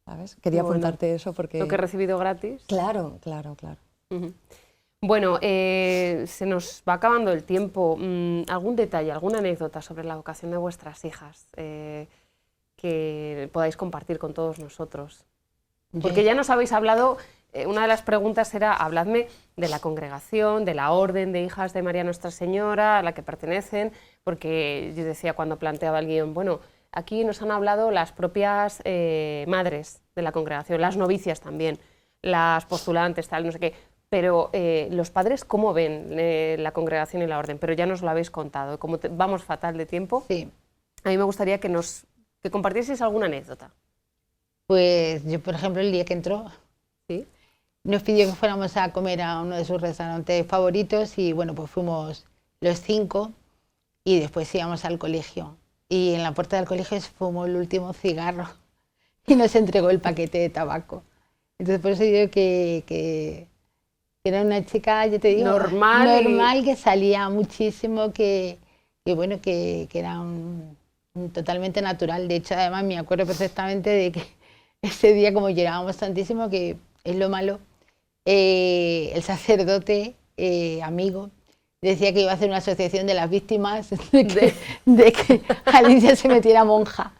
[SPEAKER 2] ¿sabes? Quería apuntarte eso porque...
[SPEAKER 1] Lo que he recibido gratis.
[SPEAKER 2] Claro, claro, claro.
[SPEAKER 1] Bueno, se nos va acabando el tiempo. ¿Algún detalle, alguna anécdota sobre la vocación de vuestras hijas que podáis compartir con todos nosotros? Porque ya nos habéis hablado, una de las preguntas era, habladme de la congregación, de la orden de hijas de María Nuestra Señora, a la que pertenecen, porque yo decía cuando planteaba el guión, bueno, aquí nos han hablado las propias madres de la congregación, las novicias también, las postulantes, tal, no sé qué, pero los padres, ¿cómo ven la congregación y la orden? Pero ya nos lo habéis contado, como vamos fatal de tiempo, a mí me gustaría que compartieseis alguna anécdota.
[SPEAKER 3] Pues yo, por ejemplo, el día que entró, nos pidió que fuéramos a comer a uno de sus restaurantes favoritos y bueno, pues fuimos los 5 y después íbamos al colegio. Y en la puerta del colegio se fumó el último cigarro y nos entregó el paquete de tabaco. Entonces por eso digo que era una chica, yo te digo, normal que salía muchísimo, que bueno, que era totalmente natural. De hecho, además me acuerdo perfectamente de que ese día, como llorábamos tantísimo, que es lo malo, el sacerdote, amigo, decía que iba a hacer una asociación de las víctimas de que Alicia se metiera monja.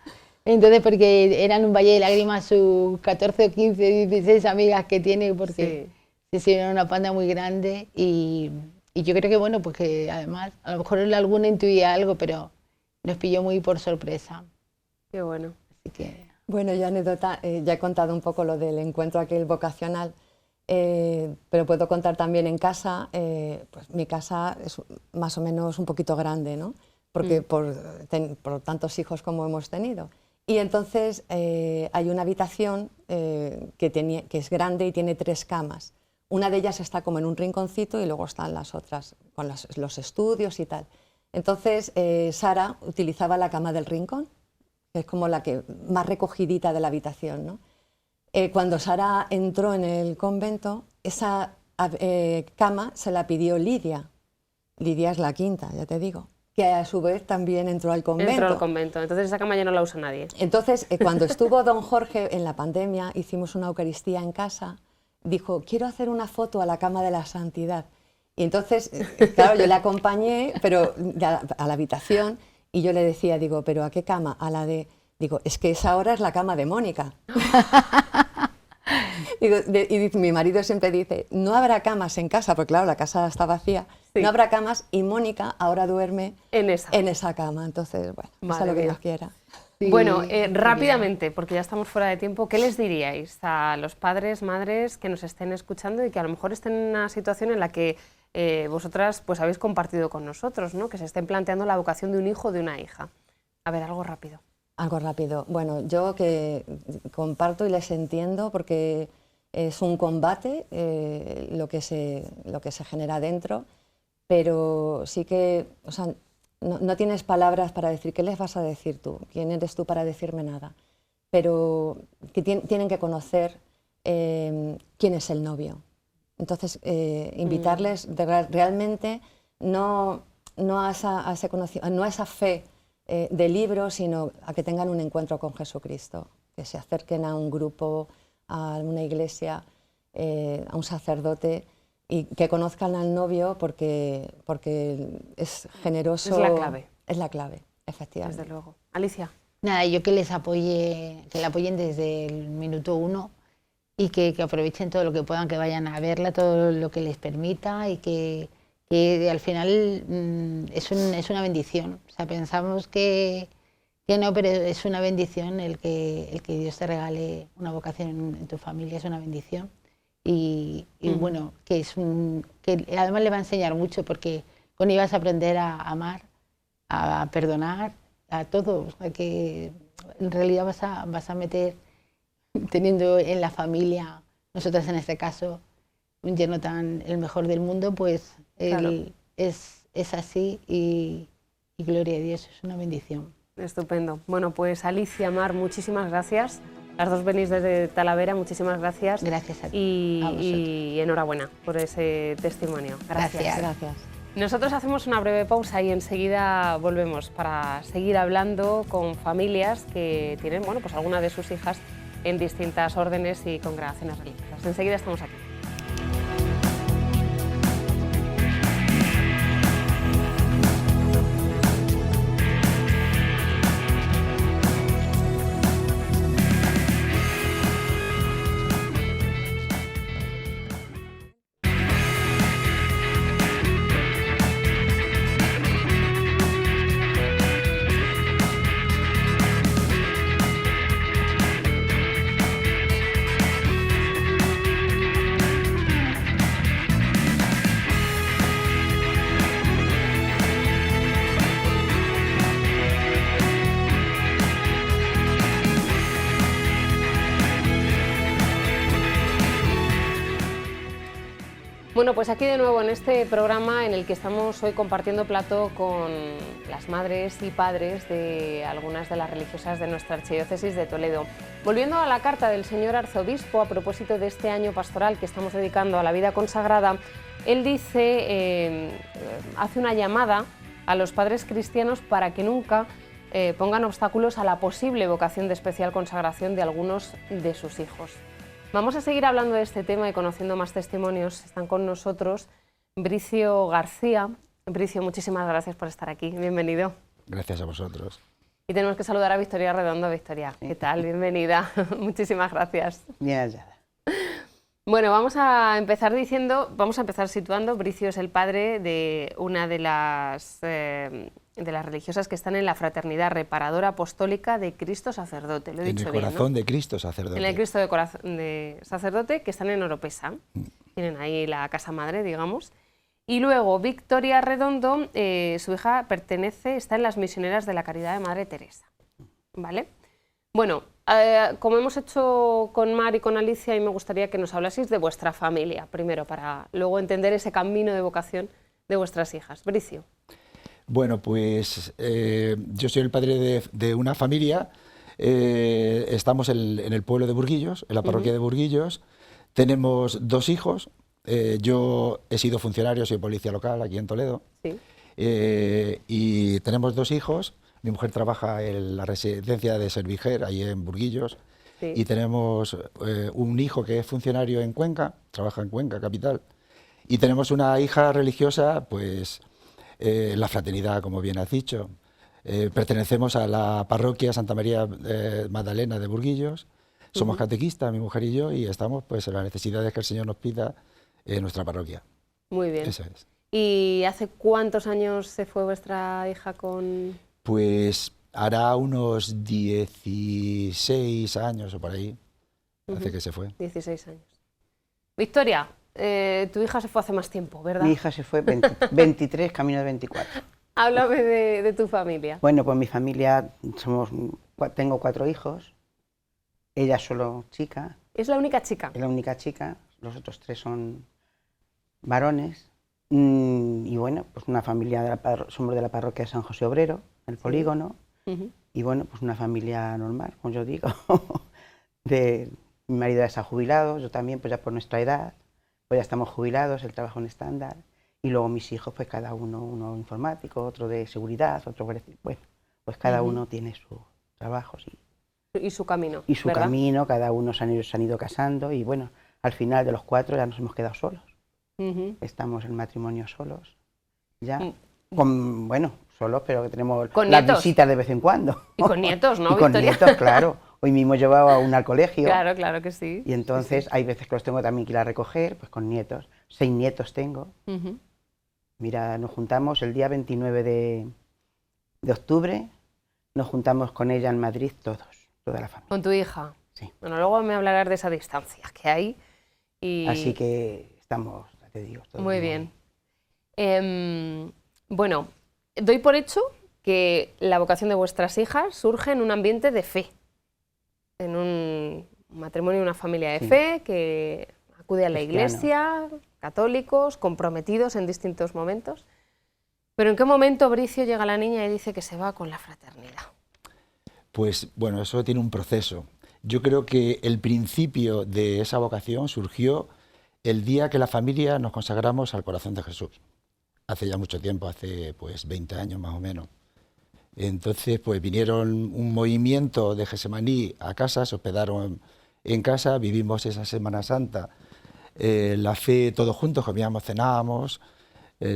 [SPEAKER 3] Entonces, porque eran un valle de lágrimas sus 14, 15, 16 amigas que tiene, porque se hicieron una panda muy grande y yo creo que, bueno, pues que además, a lo mejor alguna intuía algo, pero nos pilló muy por sorpresa.
[SPEAKER 1] Qué bueno.
[SPEAKER 3] Así que...
[SPEAKER 2] Bueno, yo anécdota, ya he contado un poco lo del encuentro aquel vocacional, pero puedo contar también en casa, pues mi casa es más o menos un poquito grande, ¿no? Porque por tantos hijos como hemos tenido. Y entonces hay una habitación que es grande y tiene 3 camas. Una de ellas está como en un rinconcito y luego están las otras con los estudios y tal. Entonces Sara utilizaba la cama del rincón, que es como la que más recogidita de la habitación, ¿no? Cuando Sara entró en el convento, esa cama se la pidió Lidia. Lidia es la quinta, ya te digo, que a su vez también entró al convento.
[SPEAKER 1] Entró al convento, entonces esa cama ya no la usa nadie.
[SPEAKER 2] Entonces, cuando estuvo don Jorge en la pandemia, hicimos una Eucaristía en casa, dijo, quiero hacer una foto a la cama de la santidad. Y entonces, claro, yo le acompañé pero a la habitación y yo le decía, digo, ¿pero a qué cama? A la de... Digo, es que esa hora es la cama de Mónica. Y mi marido siempre dice, no habrá camas en casa, porque claro, la casa está vacía, no habrá camas y Mónica ahora duerme en esa cama. Entonces, bueno, eso es lo que Dios quiera.
[SPEAKER 1] Sí, bueno, rápidamente, porque ya estamos fuera de tiempo, ¿qué les diríais a los padres, madres que nos estén escuchando y que a lo mejor estén en una situación en la que vosotras pues habéis compartido con nosotros, ¿no? Que se estén planteando la vocación de un hijo o de una hija. A ver, algo rápido.
[SPEAKER 2] Algo rápido. Bueno, yo que comparto y les entiendo porque es un combate lo que se genera dentro, pero sí que, o sea, no tienes palabras para decir qué les vas a decir tú, quién eres tú para decirme nada, pero que tienen que conocer quién es el novio. Entonces, invitarles realmente no a esa fe de libro, sino a que tengan un encuentro con Jesucristo, que se acerquen a un grupo, a una iglesia, a un sacerdote y que conozcan al novio porque es generoso.
[SPEAKER 1] Es la clave.
[SPEAKER 2] Es la clave, efectivamente.
[SPEAKER 1] Desde luego. Alicia.
[SPEAKER 3] Nada, yo que les apoye, que la apoyen desde el minuto 1 y que aprovechen todo lo que puedan, que vayan a verla, todo lo que les permita y que al final es una bendición. O sea, pensamos que no, pero es una bendición el que Dios te regale una vocación en tu familia, es una bendición. Y bueno, que además le va a enseñar mucho porque con ella vas a aprender a amar, a perdonar, a todo. O sea, que en realidad vas a meter, teniendo en la familia, nosotras en este caso, un yerno el mejor del mundo, pues
[SPEAKER 1] claro.
[SPEAKER 3] es así y gloria a Dios, es una bendición.
[SPEAKER 1] Estupendo. Bueno, pues Alicia, Mar, muchísimas gracias. Las dos venís desde Talavera, muchísimas gracias.
[SPEAKER 3] Gracias a ti.
[SPEAKER 1] Y enhorabuena por ese testimonio. Gracias.
[SPEAKER 2] Gracias.
[SPEAKER 1] Nosotros hacemos una breve pausa y enseguida volvemos para seguir hablando con familias que tienen, bueno, pues alguna de sus hijas en distintas órdenes y congregaciones religiosas. Enseguida estamos aquí. Bueno, pues aquí de nuevo en este programa en el que estamos hoy compartiendo plato con las madres y padres de algunas de las religiosas de nuestra archidiócesis de Toledo. Volviendo a la carta del señor arzobispo a propósito de este año pastoral que estamos dedicando a la vida consagrada, él dice, hace una llamada a los padres cristianos para que nunca pongan obstáculos a la posible vocación de especial consagración de algunos de sus hijos. Vamos a seguir hablando de este tema y conociendo más testimonios. Están con nosotros Bricio García. Bricio, muchísimas gracias por estar aquí. Bienvenido.
[SPEAKER 4] Gracias a vosotros.
[SPEAKER 1] Y tenemos que saludar a Victoria Redondo. Victoria, ¿qué tal? Bienvenida. Muchísimas gracias.
[SPEAKER 5] Ya.
[SPEAKER 1] Bueno, vamos a empezar situando. Bricio es el padre de una de las religiosas que están en la Fraternidad Reparadora Apostólica de Cristo Sacerdote. Lo he dicho bien, ¿no?
[SPEAKER 4] En el corazón de Cristo Sacerdote.
[SPEAKER 1] En el Cristo de Sacerdote, que están en Oropesa. Tienen ahí la casa madre, digamos. Y luego Victoria Redondo, su hija está en las Misioneras de la Caridad de Madre Teresa. ¿Vale? Bueno, como hemos hecho con Mar y con Alicia, y me gustaría que nos hablaseis de vuestra familia, primero, para luego entender ese camino de vocación de vuestras hijas. Bricio.
[SPEAKER 4] Bueno, pues yo soy el padre de una familia, estamos en el pueblo de Burguillos, en la parroquia de Burguillos, tenemos 2 hijos, yo he sido funcionario, soy policía local aquí en Toledo,
[SPEAKER 1] Sí.
[SPEAKER 4] Y tenemos 2 hijos. Mi mujer trabaja en la residencia de Serviger, ahí en Burguillos,
[SPEAKER 1] Sí.
[SPEAKER 4] y tenemos un hijo que es funcionario en Cuenca, trabaja en Cuenca, capital, y tenemos una hija religiosa, pues, en la fraternidad, como bien has dicho. Pertenecemos a la parroquia Santa María Magdalena de Burguillos, somos catequistas, mi mujer y yo, y estamos pues en las necesidades que el Señor nos pida en nuestra parroquia.
[SPEAKER 1] Muy bien.
[SPEAKER 4] Eso es.
[SPEAKER 1] ¿Y hace cuántos años se fue vuestra hija con...?
[SPEAKER 4] Pues hará unos 16 años o por ahí, hace que se fue.
[SPEAKER 1] 16 años. Victoria, tu hija se fue hace más tiempo, ¿verdad?
[SPEAKER 5] Mi hija se fue 23, camino de 24.
[SPEAKER 1] Háblame de tu familia.
[SPEAKER 5] Bueno, pues mi familia, tengo 4 hijos, ella es solo chica,
[SPEAKER 1] ¿Es la única chica?
[SPEAKER 5] es la única chica, los otros 3 son varones, y bueno, pues una familia, somos de la parroquia de San José Obrero, el polígono, y bueno, pues una familia normal, como yo digo, mi marido ya está jubilado, yo también, pues ya por nuestra edad, pues ya estamos jubilados, el trabajo en estándar, y luego mis hijos, pues cada uno informático, otro de seguridad, otro, bueno, pues cada uno tiene sus trabajos
[SPEAKER 1] Y su camino,
[SPEAKER 5] y su
[SPEAKER 1] ¿verdad?
[SPEAKER 5] camino, cada uno se han ido casando, y bueno, al final de los 4 ya nos hemos quedado solos. Estamos en matrimonio solos, ya, bueno, solos, pero que tenemos
[SPEAKER 1] ¿Con
[SPEAKER 5] las
[SPEAKER 1] nietos?
[SPEAKER 5] visitas de vez en cuando.
[SPEAKER 1] Y con nietos, ¿no,
[SPEAKER 5] Y con
[SPEAKER 1] Victoria?
[SPEAKER 5] nietos, claro. Hoy mismo llevaba uno al colegio.
[SPEAKER 1] Claro, claro que sí.
[SPEAKER 5] Y entonces hay veces que los tengo también que ir a recoger, pues con nietos. 6 nietos tengo. Mira, nos juntamos el día 29 de octubre, nos juntamos con ella en Madrid toda la familia.
[SPEAKER 1] ¿Con tu hija?
[SPEAKER 5] Sí.
[SPEAKER 1] Bueno, luego me hablarás de esa distancia que hay. Y...
[SPEAKER 5] Así que estamos, ya te digo, todos
[SPEAKER 1] Muy bien. Bueno, doy por hecho que la vocación de vuestras hijas surge en un ambiente de fe, en un matrimonio y una familia de
[SPEAKER 5] Sí.
[SPEAKER 1] fe que acude a la
[SPEAKER 5] Cristianos.
[SPEAKER 1] iglesia, católicos, comprometidos en distintos momentos. Pero ¿en qué momento Bricio llega a la niña y dice que se va con la fraternidad?
[SPEAKER 4] Pues bueno, eso tiene un proceso. Yo creo que el principio de esa vocación surgió el día que la familia nos consagramos al corazón de Jesús. Hace ya mucho tiempo, hace pues 20 años más o menos. Entonces pues vinieron un movimiento de Gesemaní a casa, se hospedaron en casa, vivimos esa Semana Santa, la fe todos juntos, comíamos, cenábamos,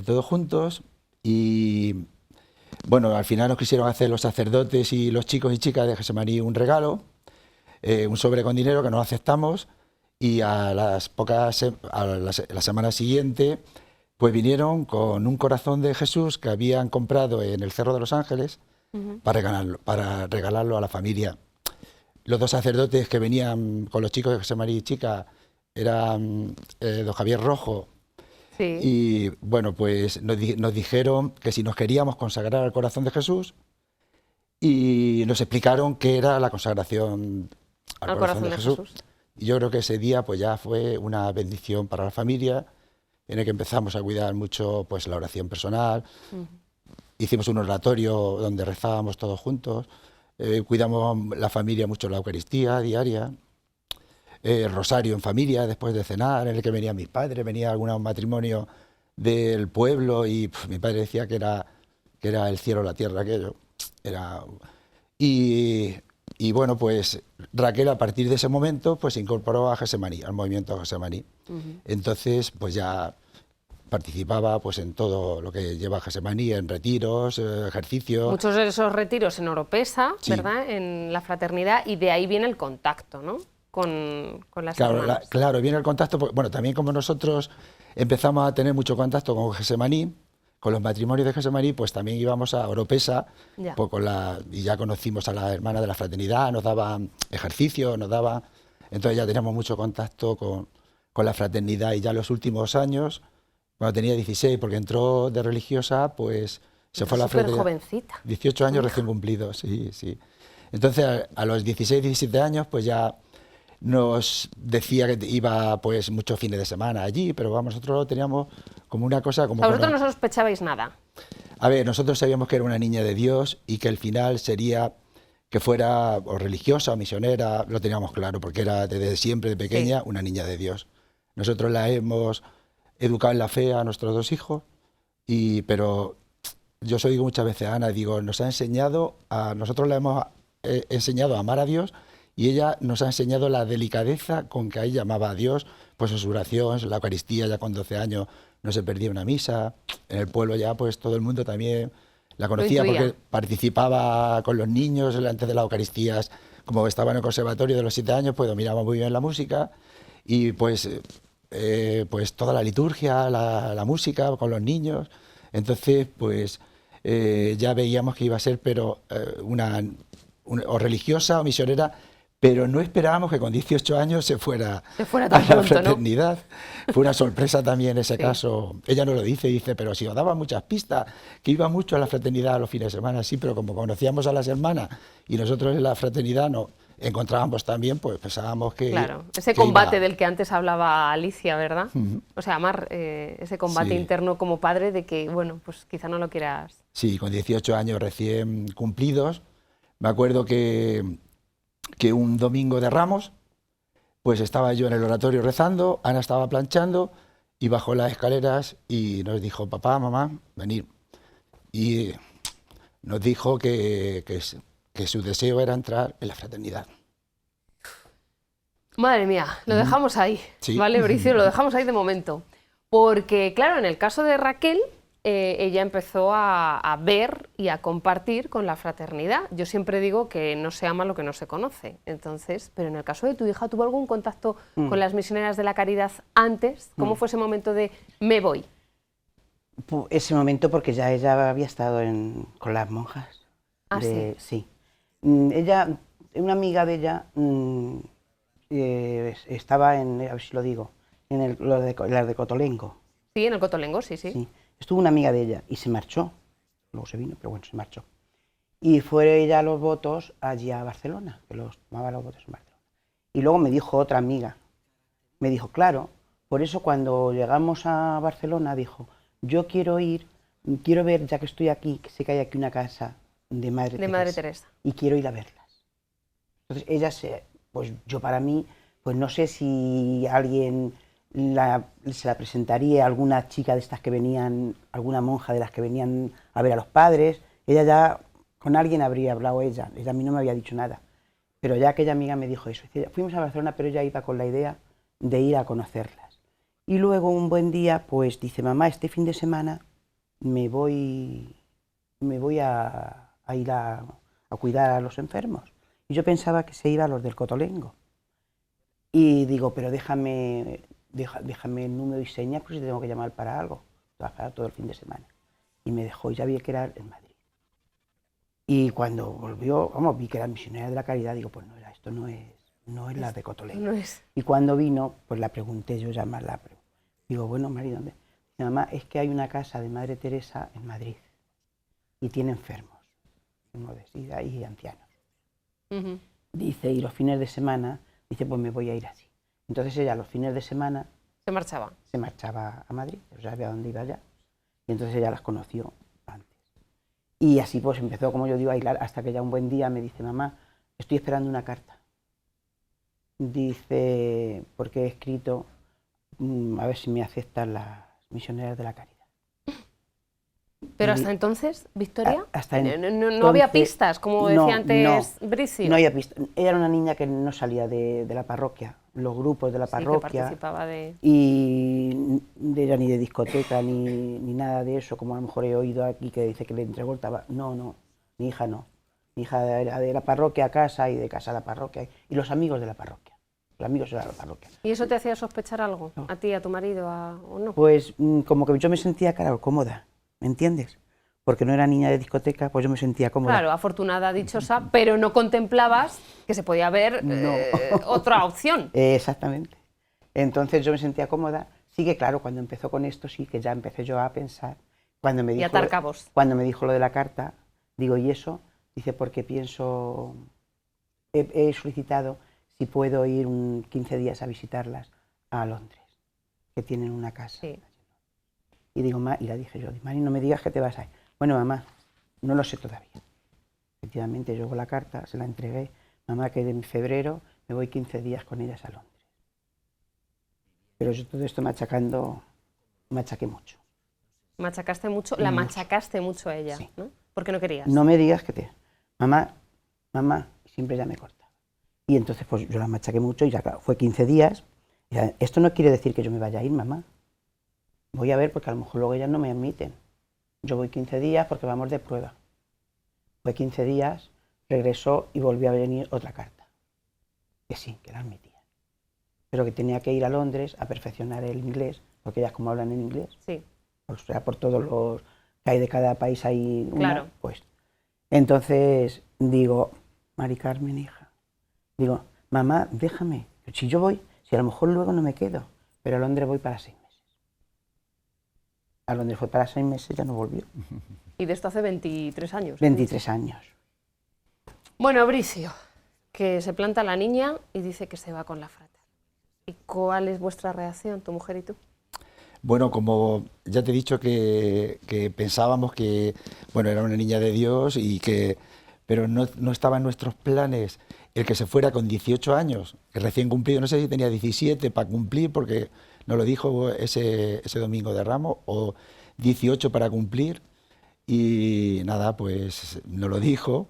[SPEAKER 4] todos juntos, y bueno, al final nos quisieron hacer los sacerdotes y los chicos y chicas de Gesemaní un regalo, un sobre con dinero que no aceptamos, y a la semana siguiente pues vinieron con un corazón de Jesús que habían comprado en el Cerro de los Ángeles para regalarlo a la familia. Los 2 sacerdotes que venían con los chicos de Gesemaní y chicas eran don Javier Rojo.
[SPEAKER 1] Sí.
[SPEAKER 4] Y bueno, pues nos dijeron que si nos queríamos consagrar al corazón de Jesús, y nos explicaron qué era la consagración al corazón de Jesús. Y yo creo que ese día pues ya fue una bendición para la familia, en el que empezamos a cuidar mucho pues la oración personal. Hicimos un oratorio donde rezábamos todos juntos, cuidamos la familia mucho la Eucaristía diaria, rosario en familia después de cenar, en el que venían mis padres, venía algún matrimonio del pueblo, y mi padre decía que era el cielo la tierra aquello. Y bueno, pues Raquel a partir de ese momento pues se incorporó a Gesemaní, al movimiento Gesemaní. Entonces pues ya participaba pues en todo lo que lleva Gesemaní, en retiros, ejercicios.
[SPEAKER 1] Muchos de esos retiros en Oropesa,
[SPEAKER 4] Sí.
[SPEAKER 1] ¿verdad? En la fraternidad, y de ahí viene el contacto, ¿no? Con las
[SPEAKER 4] Claro,
[SPEAKER 1] hermanas.
[SPEAKER 4] claro, viene el contacto, bueno, también como nosotros empezamos a tener mucho contacto con Gesemaní, con los matrimonios de Gesemaní, pues también íbamos a Oropesa,
[SPEAKER 1] Ya.
[SPEAKER 4] pues y ya conocimos a la hermana de la fraternidad, nos daban ejercicios, entonces ya teníamos mucho contacto con la fraternidad, y ya los últimos años, cuando tenía 16, porque entró de religiosa, pues se fue a la
[SPEAKER 1] Súper
[SPEAKER 4] fraternidad.
[SPEAKER 1] jovencita.
[SPEAKER 4] 18 años recién cumplidos, sí, sí. Entonces a los 16, 17 años, pues ya nos decía que iba pues muchos fines de semana allí, pero vamos, nosotros teníamos como una cosa como...
[SPEAKER 1] A vosotros no sospechabais nada.
[SPEAKER 4] A ver, nosotros sabíamos que era una niña de Dios y que el final sería que fuera o religiosa o misionera, lo teníamos claro, porque era desde siempre, de pequeña, una niña de Dios. Nosotros la hemos educado en la fe a nuestros 2 hijos, pero yo digo muchas veces a Ana, digo, nosotros la hemos enseñado a amar a Dios, y ella nos ha enseñado la delicadeza con que ella amaba a Dios, pues en su oración, en la Eucaristía. Ya con 12 años no se perdía una misa, en el pueblo ya pues todo el mundo también la conocía porque participaba con los niños antes de las Eucaristías, como estaba en el conservatorio de los 7 años, pues dominaba muy bien la música, y pues toda la liturgia, la música con los niños. Entonces pues ya veíamos que iba a ser o religiosa o misionera, pero no esperábamos que con 18 años se fuera
[SPEAKER 1] tan
[SPEAKER 4] a la
[SPEAKER 1] pronto, ¿no?
[SPEAKER 4] fraternidad. Fue una sorpresa también ese
[SPEAKER 1] Sí.
[SPEAKER 4] caso. Ella no lo dice, pero si os daba muchas pistas, que iba mucho a la fraternidad a los fines de semana, sí, pero como conocíamos a las hermanas y nosotros en la fraternidad no encontrábamos también, pues pensábamos que...
[SPEAKER 1] Claro, ese
[SPEAKER 4] que
[SPEAKER 1] combate
[SPEAKER 4] iba...
[SPEAKER 1] del que antes hablaba Alicia, ¿verdad? O sea, Mar, ese combate
[SPEAKER 4] Sí.
[SPEAKER 1] interno como padre de que, bueno, pues quizá no lo quieras.
[SPEAKER 4] Sí, con 18 años recién cumplidos. Me acuerdo que un domingo de Ramos, pues estaba yo en el oratorio rezando, Ana estaba planchando y bajó las escaleras y nos dijo, papá, mamá, venid. Y nos dijo que su deseo era entrar en la fraternidad.
[SPEAKER 1] Madre mía, lo dejamos ahí,
[SPEAKER 4] Sí.
[SPEAKER 1] ¿vale, Bricio? Lo dejamos ahí de momento. Porque, claro, en el caso de Raquel, ella empezó a ver y a compartir con la fraternidad. Yo siempre digo que no se ama lo que no se conoce. Entonces, pero en el caso de tu hija, ¿tuvo algún contacto con las misioneras de la caridad antes? ¿Cómo fue ese momento de me voy?
[SPEAKER 5] Ese momento porque ya ella había estado con las monjas.
[SPEAKER 1] Ah,
[SPEAKER 5] Sí. Ella, una amiga de ella estaba en, a ver si lo digo, en las de Cotolengo.
[SPEAKER 1] Sí, en el Cotolengo, sí, sí.
[SPEAKER 5] Sí. Estuvo una amiga de ella y se marchó. Luego se vino, pero bueno, se marchó. Y fue ella a los votos allí a Barcelona, que los tomaba los votos en Barcelona. Y luego me dijo otra amiga, me dijo, claro, por eso cuando llegamos a Barcelona, dijo, yo quiero ir, quiero ver, ya que estoy aquí, que sé que hay aquí una casa de Madre Teresa.
[SPEAKER 1] Madre Teresa.
[SPEAKER 5] Y quiero ir a verlas. Entonces ella pues yo para mí, pues no sé si alguien se la presentaría a alguna chica de estas que venían, alguna monja de las que venían a ver a los padres. Ella ya, con alguien habría hablado ella a mí no me había dicho nada. Pero ya aquella amiga me dijo eso. Fuimos a Barcelona, pero ella iba con la idea de ir a conocerlas. Y luego un buen día, pues dice, mamá, este fin de semana me voy a ir a cuidar a los enfermos. Y yo pensaba que se iba a los del Cotolengo. Y digo, pero déjame el número y señas por si te tengo que llamar para algo. Trabajar todo el fin de semana. Y me dejó, y ya vi que era en Madrid. Y cuando volvió, vamos, vi que era misionera de la caridad, digo, pues no era, esto no es la de Cotolengo.
[SPEAKER 1] No es.
[SPEAKER 5] Y cuando vino, pues la pregunté, yo ya más la pregunté. Digo, bueno, Mari, ¿dónde? Dice, mamá, es que hay una casa de Madre Teresa en Madrid y tiene enfermos de obesidad y ancianos. Dice, y los fines de semana, dice, pues me voy a ir así. Entonces ella los fines de semana
[SPEAKER 1] Se marchaba.
[SPEAKER 5] se marchaba a Madrid, o sea, sabía dónde iba ya. Y entonces ella las conoció antes. Y así pues empezó, como yo digo, a aislar, hasta que ya un buen día me dice, mamá, estoy esperando una carta. Dice, porque he escrito, a ver si me aceptan las misioneras de la caridad.
[SPEAKER 1] Pero
[SPEAKER 5] Y
[SPEAKER 1] hasta entonces, Victoria,
[SPEAKER 5] hasta
[SPEAKER 1] no había pistas, como decía antes Bricio.
[SPEAKER 5] No había pistas. Ella era una niña que no salía de la parroquia, los grupos de la
[SPEAKER 1] Sí,
[SPEAKER 5] parroquia.
[SPEAKER 1] que participaba de...
[SPEAKER 5] Y de ella ni de discoteca ni nada de eso, como a lo mejor he oído aquí que dice que le entregó el tabaco. No, mi hija no. Mi hija era de la parroquia a casa y de casa a la parroquia. Y los amigos de la parroquia. Los amigos de la parroquia.
[SPEAKER 1] ¿Y eso te hacía sospechar algo?
[SPEAKER 5] No.
[SPEAKER 1] ¿A ti, a tu marido, o no?
[SPEAKER 5] Pues como que yo me sentía, claro, cómoda, ¿me entiendes? Porque no era niña de discoteca, pues yo me sentía cómoda.
[SPEAKER 1] Claro, afortunada, dichosa, pero no contemplabas que se podía haber otra opción.
[SPEAKER 5] Exactamente. Entonces yo me sentía cómoda. Sí que claro, cuando empezó con esto, sí que ya empecé yo a pensar. Cuando me
[SPEAKER 1] Y
[SPEAKER 5] dijo,
[SPEAKER 1] atar cabos.
[SPEAKER 5] Cuando me dijo lo de la carta, digo, ¿y eso? Dice, porque pienso, he solicitado si puedo ir 15 días a visitarlas a Londres, que tienen una casa.
[SPEAKER 1] Sí.
[SPEAKER 5] Y digo, y la dije yo, Mari, no me digas que te vas a ir. Bueno, mamá, no lo sé todavía. Efectivamente, llegó la carta, se la entregué. Mamá, que en febrero me voy 15 días con ellas a Londres. Pero yo todo esto machaqué mucho.
[SPEAKER 1] Machacaste mucho, la machacaste mucho a ella,
[SPEAKER 5] Sí.
[SPEAKER 1] ¿no? Porque no querías.
[SPEAKER 5] No me digas que mamá, siempre ya me corta. Y entonces pues yo la machaqué mucho y ya claro, fue 15 días. Y ya, esto no quiere decir que yo me vaya a ir, mamá. Voy a ver porque a lo mejor luego ellas no me admiten. Yo voy 15 días porque vamos de prueba. Fue 15 días, regresó y volvió a venir otra carta. Que sí, que la admitía. Pero que tenía que ir a Londres a perfeccionar el inglés, porque ellas como hablan en inglés,
[SPEAKER 1] Sí.
[SPEAKER 5] o sea, por todos los que hay de cada país hay una,
[SPEAKER 1] Claro.
[SPEAKER 5] pues. Entonces digo, Mari Carmen, hija, Digo, mamá, déjame, si yo voy, si a lo mejor luego no me quedo, pero a Londres voy para 6 meses. A Londres fue para 6 meses, ya no volvió.
[SPEAKER 1] Y de esto hace 23 años.
[SPEAKER 5] 23 años.
[SPEAKER 1] Bueno, Bricio, que se planta la niña y dice que se va con la frater. ¿Y cuál es vuestra reacción, tu mujer y tú?
[SPEAKER 4] Bueno, como ya te he dicho que pensábamos que, bueno, era una niña de Dios pero no estaba en nuestros planes el que se fuera con 18 años, que recién cumplido, no sé si tenía 17 para cumplir, porque nos lo dijo ese domingo de Ramos, o 18 para cumplir, y nada, pues nos lo dijo.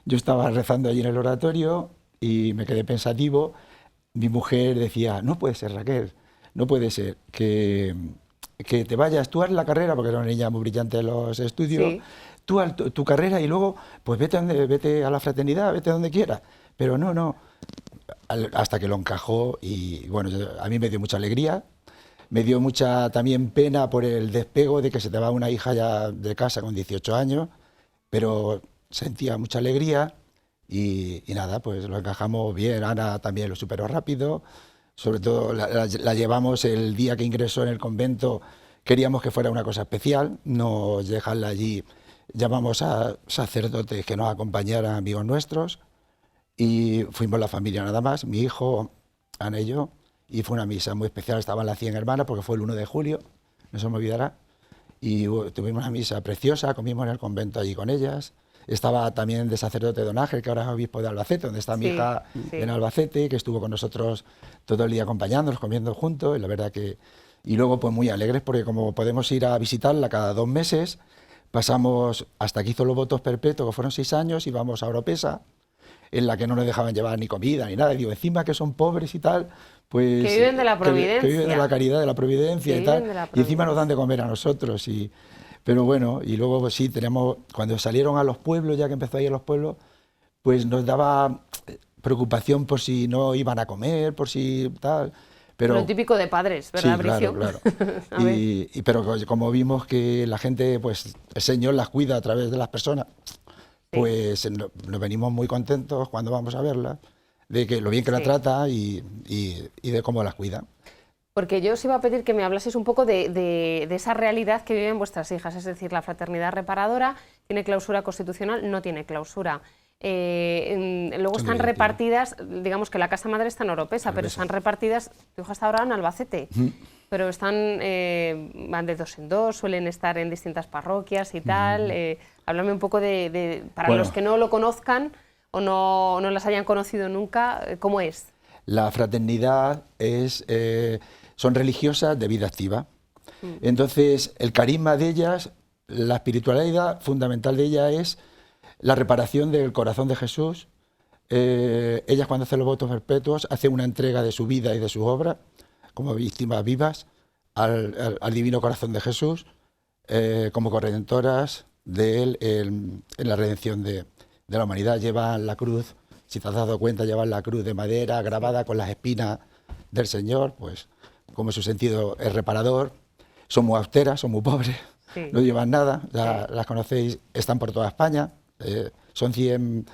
[SPEAKER 4] Yo estaba rezando allí en el oratorio y me quedé pensativo. Mi mujer decía, no puede ser, Raquel, no puede ser que te vayas, tú haz la carrera, porque era una niña muy brillante en los estudios,
[SPEAKER 1] Sí.
[SPEAKER 4] tú haz tu carrera y luego pues vete a la fraternidad, vete donde quieras. Pero no, hasta que lo encajó y bueno, a mí me dio mucha alegría, me dio mucha también pena por el despego de que se te va una hija ya de casa con 18 años, pero sentía mucha alegría y nada, pues lo encajamos bien. Ana también lo superó rápido, sobre todo la llevamos el día que ingresó en el convento, queríamos que fuera una cosa especial, no dejarla allí, llamamos a sacerdotes que nos acompañaran, amigos nuestros, y fuimos la familia nada más, mi hijo, Ana y yo, y fue una misa muy especial, estaban las 100 hermanas porque fue el 1 de julio, no se me olvidará, y tuvimos una misa preciosa, comimos en el convento allí con ellas. Estaba también de sacerdote don Ángel, que ahora es obispo de Albacete, donde está mi hija en Albacete, que estuvo con nosotros todo el día acompañándonos, comiendo juntos, y la verdad que... Y luego pues muy alegres porque como podemos ir a visitarla cada 2 meses, pasamos hasta que hizo los votos perpetuos, que fueron 6 años, y vamos a Oropesa, en la que no nos dejaban llevar ni comida ni nada, y digo, encima que son pobres y tal, pues...
[SPEAKER 1] Que viven de la providencia.
[SPEAKER 4] Que viven de la caridad, de la providencia y tal, y encima nos dan de comer a nosotros, pero bueno, y luego pues, sí, cuando salieron a los pueblos, ya que empezó a ir a los pueblos, pues nos daba preocupación por si no iban a comer, por si tal... Pero
[SPEAKER 1] lo típico de padres, ¿verdad,
[SPEAKER 4] sí,
[SPEAKER 1] Bricio?
[SPEAKER 4] claro. Pero como vimos que la gente, pues el Señor las cuida a través de las personas, pues nos venimos muy contentos cuando vamos a verla, de que lo bien que la trata y de cómo las cuida.
[SPEAKER 1] Porque yo os iba a pedir que me hablaseis un poco de esa realidad que viven vuestras hijas, es decir, la fraternidad reparadora tiene clausura constitucional, no tiene clausura. Luego están repartidas, digamos que la casa madre está en Oropesa, pero están repartidas, tu hija está ahora en Albacete, pero están, van de 2 en 2, suelen estar en distintas parroquias y tal. Háblame un poco para los que no lo conozcan o no las hayan conocido nunca, ¿cómo es?
[SPEAKER 4] La fraternidad son religiosas de vida activa. Entonces, el carisma de ellas, la espiritualidad fundamental de ellas es la reparación del corazón de Jesús. Ellas, cuando hacen los votos perpetuos, hacen una entrega de su vida y de sus obras como víctimas vivas al Divino Corazón de Jesús, como corredentoras de Él en la redención de la humanidad. Llevan la cruz, si te has dado cuenta, llevan la cruz de madera grabada con las espinas del Señor, pues como su sentido es reparador. Son muy austeras, son muy pobres, no llevan nada, las conocéis, están por toda España. Son 100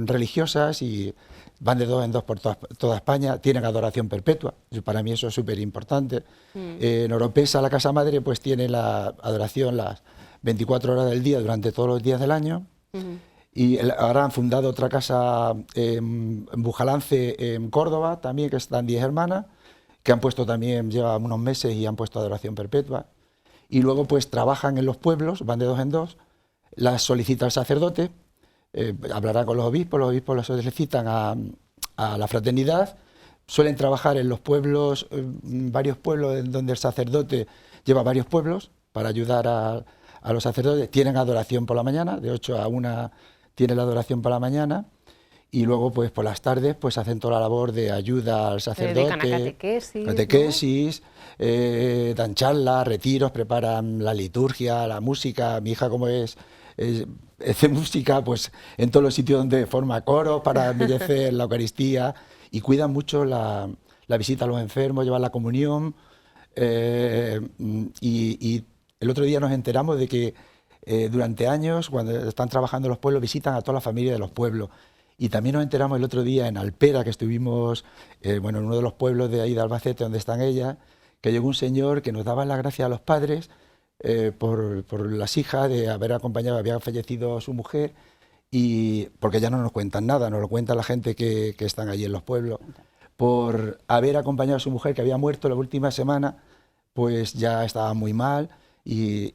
[SPEAKER 4] religiosas y van de 2 en 2 por toda España, tienen adoración perpetua, y para mí eso es súper importante. En Oropesa, la casa madre, pues tiene la adoración las 24 horas del día durante todos los días del año, y ahora han fundado otra casa en Bujalance, en Córdoba, también, que están 10 hermanas, que han puesto también, llevan unos meses y han puesto adoración perpetua, y luego pues trabajan en los pueblos, van de 2 en 2, las solicita el sacerdote, hablará con los obispos las solicitan a la fraternidad, suelen trabajar en los pueblos, varios pueblos en donde el sacerdote lleva varios pueblos para ayudar a los sacerdotes, tienen adoración por la mañana, de 8 a 1 tienen la adoración por la mañana, y luego pues por las tardes pues hacen toda la labor de ayuda al sacerdote,
[SPEAKER 1] se dedican a
[SPEAKER 4] catequesis, dan charlas, retiros, preparan la liturgia, la música. Mi hija, como es de música, pues en todos los sitios donde forma coros para embellecer la Eucaristía, y cuidan mucho la visita a los enfermos, llevan la comunión, y el otro día nos enteramos de que durante años, cuando están trabajando en los pueblos, visitan a toda la familia de los pueblos, Y también nos enteramos el otro día en Alpera, que estuvimos bueno, en uno de los pueblos de ahí de Albacete, donde están ellas, que llegó un señor que nos daba las gracias a los padres por las hijas de haber acompañado, había fallecido su mujer, y porque ya no nos cuentan nada, nos lo cuenta la gente que están allí en los pueblos, por haber acompañado a su mujer que había muerto la última semana, pues ya estaba muy mal, y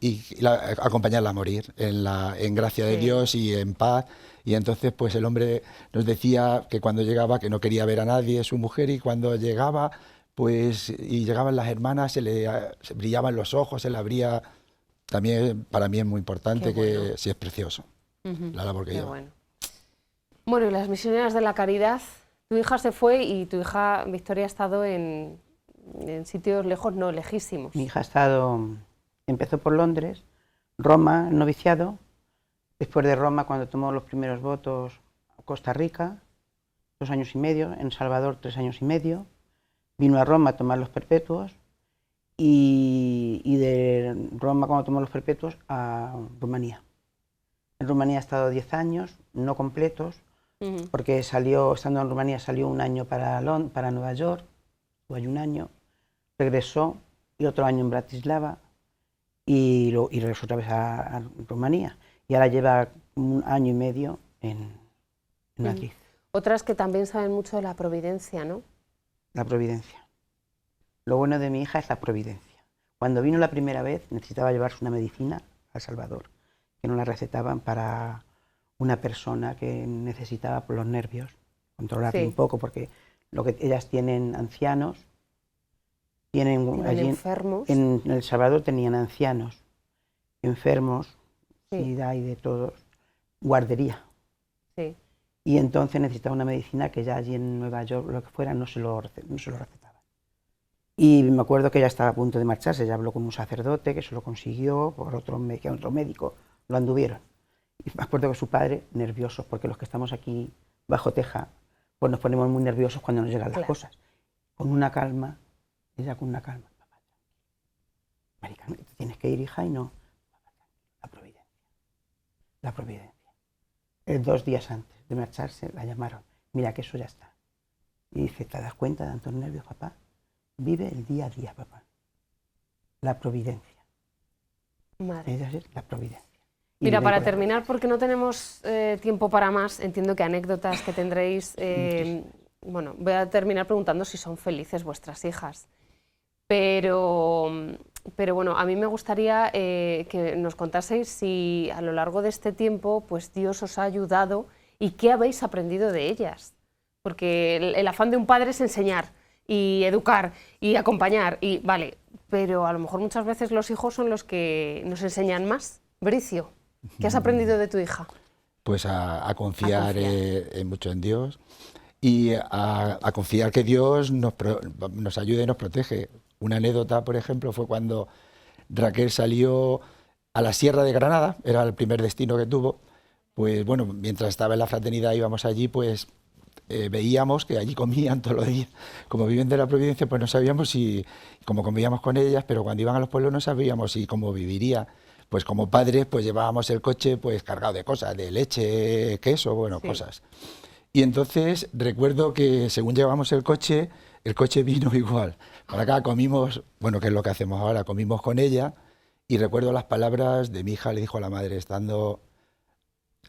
[SPEAKER 4] acompañarla a morir en gracia de Dios y en paz. Y entonces pues el hombre nos decía que cuando llegaba que no quería ver a nadie, su mujer, y cuando llegaba pues y llegaban las hermanas se brillaban los ojos, se le abría. También para mí es muy importante, que sí, es precioso la labor que lleva.
[SPEAKER 1] Bueno. Bueno, y las misioneras de la caridad, tu hija se fue y tu hija Victoria ha estado en sitios lejos, no, lejísimos.
[SPEAKER 5] Mi hija empezó por Londres, Roma, el noviciado. Después de Roma, cuando tomó los primeros votos, Costa Rica, 2 años y medio, en Salvador 3 años y medio, vino a Roma a tomar los perpetuos, y de Roma, cuando tomó los perpetuos, a Rumanía. En Rumanía ha estado 10 años, no completos, porque estando en Rumanía salió un año para Nueva York, o hay un año, regresó, y otro año en Bratislava, y regresó otra vez a Rumanía. Y ahora lleva 1 año y medio en Madrid.
[SPEAKER 1] Otras que también saben mucho de la providencia, ¿no?
[SPEAKER 5] La providencia. Lo bueno de mi hija es la providencia. Cuando vino la primera vez necesitaba llevarse una medicina a El Salvador, que no la recetaban para una persona que necesitaba por los nervios, controlarle un poco, porque lo que ellas tienen ancianos, tienen allí
[SPEAKER 1] enfermos.
[SPEAKER 5] En El Salvador tenían ancianos, enfermos, y de todos, guardería.
[SPEAKER 1] Sí.
[SPEAKER 5] Y entonces necesitaba una medicina que ya allí en Nueva York, lo que fuera, no se lo recetaban. Y me acuerdo que ella estaba a punto de marcharse, ella habló con un sacerdote que se lo consiguió, por otro médico, lo anduvieron. Y me acuerdo que su padre, nervioso, porque los que estamos aquí bajo teja, pues nos ponemos muy nerviosos cuando nos llegan las cosas. Con una calma, ella con una calma. Papá, marica, te tienes que ir, hija, y no. La providencia. 2 días antes de marcharse la llamaron. Mira que eso ya está. Y dice, ¿te das cuenta de tantos nervios, papá? Vive el día a día, papá. La providencia.
[SPEAKER 1] Madre.
[SPEAKER 5] Ella es la providencia.
[SPEAKER 1] Mira, para terminar, porque no tenemos tiempo para más, entiendo que anécdotas que tendréis... bueno, voy a terminar preguntando si son felices vuestras hijas. Pero bueno, a mí me gustaría que nos contaseis si a lo largo de este tiempo pues Dios os ha ayudado y qué habéis aprendido de ellas. Porque el afán de un padre es enseñar y educar y acompañar, y vale, pero a lo mejor muchas veces los hijos son los que nos enseñan más. Bricio, ¿qué has aprendido de tu hija?
[SPEAKER 4] Pues a confiar mucho en Dios, y a confiar que Dios nos ayude y nos protege. Una anécdota, por ejemplo, fue cuando Raquel salió a la Sierra de Granada, era el primer destino que tuvo. Pues bueno, mientras estaba en la fraternidad íbamos allí, pues veíamos que allí comían todos los días. Como viven de la providencia, pues no sabíamos cómo convivíamos con ellas, pero cuando iban a los pueblos no sabíamos cómo viviría. Pues como padres, pues llevábamos el coche pues cargado de cosas, de leche, queso, bueno, cosas. Y entonces recuerdo que según llevábamos el coche vino igual. Para acá comimos, bueno, que es lo que hacemos ahora, comimos con ella, y recuerdo las palabras de mi hija, le dijo a la madre, estando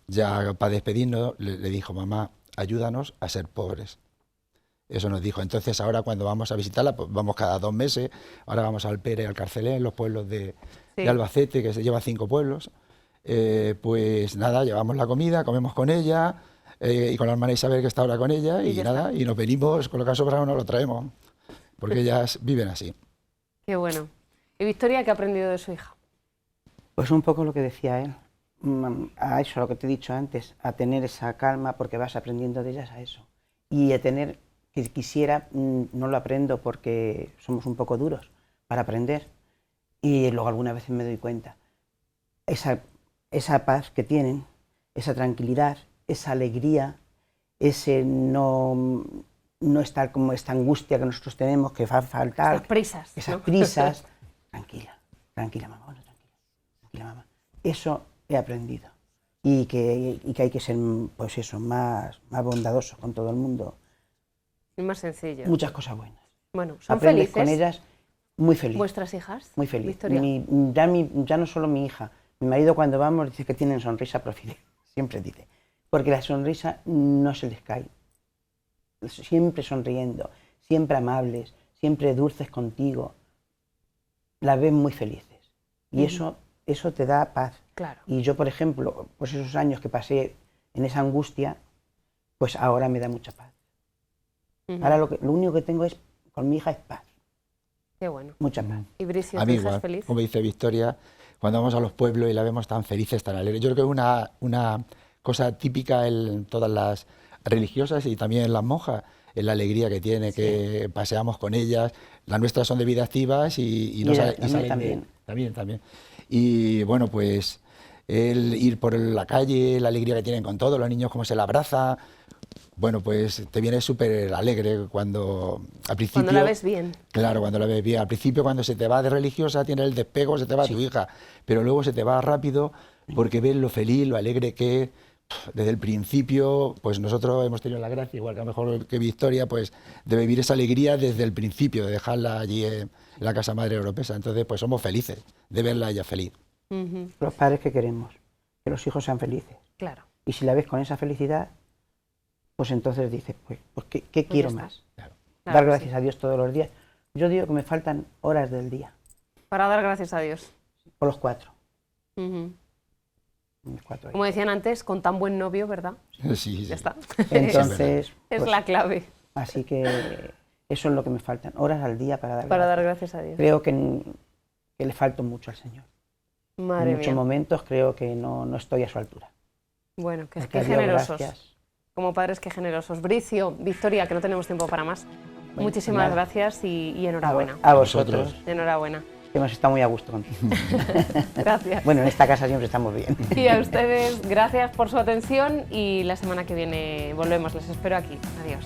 [SPEAKER 4] ya para despedirnos, le dijo, mamá, ayúdanos a ser pobres. Eso nos dijo. Entonces ahora cuando vamos a visitarla, pues vamos cada 2 meses, ahora vamos al Pere, al Carcelén, los pueblos de Albacete, que se lleva 5 pueblos. Pues nada, llevamos la comida, comemos con ella, y con la hermana Isabel, que está ahora con ella, y nada, y nos venimos, con lo que ha sobrado nos lo traemos, porque ellas viven así.
[SPEAKER 1] Qué bueno. ¿Y Victoria qué ha aprendido de su hija?
[SPEAKER 5] Pues un poco lo que decía él, a eso, lo que te he dicho antes, a tener esa calma, porque vas aprendiendo de ellas a eso. Y a tener, que quisiera, no lo aprendo porque somos un poco duros para aprender, y luego algunas veces me doy cuenta. Esa paz que tienen, esa tranquilidad, esa alegría, ese no estar como esta angustia que nosotros tenemos, que va a faltar.
[SPEAKER 1] Esas prisas.
[SPEAKER 5] Esas
[SPEAKER 1] ¿no?
[SPEAKER 5] prisas. Tranquila, mamá, bueno, tranquila, mamá. Eso he aprendido. y que hay que ser, pues eso, más bondadoso con todo el mundo.
[SPEAKER 1] Y más sencillo.
[SPEAKER 5] Muchas cosas buenas.
[SPEAKER 1] Bueno, ¿son
[SPEAKER 5] Aprendes
[SPEAKER 1] felices
[SPEAKER 5] con ellas, muy feliz.
[SPEAKER 1] vuestras hijas?
[SPEAKER 5] Muy feliz.
[SPEAKER 1] Victoria.
[SPEAKER 5] Ya no solo mi hija, mi marido cuando vamos dice que tienen sonrisa profile, siempre dice, porque la sonrisa no se les cae, siempre sonriendo, siempre amables, siempre dulces contigo, las ves muy felices y eso te da paz.
[SPEAKER 1] Claro.
[SPEAKER 5] Y yo, por ejemplo, pues esos años que pasé en esa angustia, pues ahora me da mucha paz. Ahora lo único que tengo es, con mi hija es paz.
[SPEAKER 1] Qué bueno.
[SPEAKER 5] Mucha paz.
[SPEAKER 1] ¿Y Bricio,
[SPEAKER 4] A
[SPEAKER 1] tu
[SPEAKER 4] mí
[SPEAKER 1] hija es
[SPEAKER 4] igual,
[SPEAKER 1] feliz?
[SPEAKER 4] como dice Victoria, cuando vamos a los pueblos y la vemos tan felices, tan alegres. Yo creo que es una cosa típica en todas las religiosas y también en las monjas, es la alegría que tiene, que paseamos con ellas. Las nuestras son de vida activas y no
[SPEAKER 5] ellas
[SPEAKER 4] salen
[SPEAKER 5] también.
[SPEAKER 4] También. Y bueno, pues el ir por la calle, la alegría que tienen con todo, los niños cómo se la abraza. Bueno, pues te vienes súper alegre cuando al principio...
[SPEAKER 1] Cuando la ves bien.
[SPEAKER 4] Claro, cuando la ves bien. Al principio cuando se te va de religiosa tiene el despego, se te va tu hija, pero luego se te va rápido porque ves lo feliz, lo alegre que es. Desde el principio, pues nosotros hemos tenido la gracia, igual que a lo mejor que Victoria, pues de vivir esa alegría desde el principio, de dejarla allí en la Casa Madre Europea. Entonces, pues somos felices de verla a ella feliz.
[SPEAKER 5] Los padres que queremos, que los hijos sean felices.
[SPEAKER 1] Claro.
[SPEAKER 5] Y si la ves con esa felicidad, pues entonces dices, pues ¿qué quiero
[SPEAKER 1] ya está.
[SPEAKER 5] más?
[SPEAKER 4] Claro.
[SPEAKER 1] Claro
[SPEAKER 5] Dar
[SPEAKER 1] que
[SPEAKER 5] gracias
[SPEAKER 1] sí.
[SPEAKER 5] a Dios todos los días. Yo digo que me faltan horas del día,
[SPEAKER 1] Para dar gracias a Dios.
[SPEAKER 5] por los 4.
[SPEAKER 1] Ujú.
[SPEAKER 5] Los 4 ahí.
[SPEAKER 1] Como decían antes, con tan buen novio, ¿verdad?
[SPEAKER 4] Sí.
[SPEAKER 1] Ya está.
[SPEAKER 5] Entonces,
[SPEAKER 1] Es
[SPEAKER 5] pues,
[SPEAKER 1] la clave
[SPEAKER 5] así que eso es lo que me faltan, horas al día para dar
[SPEAKER 1] para
[SPEAKER 5] gracias.
[SPEAKER 1] dar gracias a Dios.
[SPEAKER 5] Creo que le falto mucho al Señor.
[SPEAKER 1] Madre
[SPEAKER 5] En muchos
[SPEAKER 1] mía.
[SPEAKER 5] momentos creo que no estoy a su altura.
[SPEAKER 1] Bueno, que
[SPEAKER 5] Porque a
[SPEAKER 1] qué
[SPEAKER 5] Dios
[SPEAKER 1] generosos.
[SPEAKER 5] gracias.
[SPEAKER 1] Como padres, qué generosos. Bricio, Victoria, que no tenemos tiempo para más.
[SPEAKER 5] Bueno,
[SPEAKER 1] Muchísimas
[SPEAKER 5] nada.
[SPEAKER 1] gracias y enhorabuena.
[SPEAKER 5] A vosotros,
[SPEAKER 1] Enhorabuena.
[SPEAKER 5] que hemos estado muy a gusto contigo.
[SPEAKER 1] Gracias.
[SPEAKER 5] Bueno, en esta casa siempre estamos bien.
[SPEAKER 1] Y a ustedes, gracias por su atención y la semana que viene volvemos. Les espero aquí. Adiós.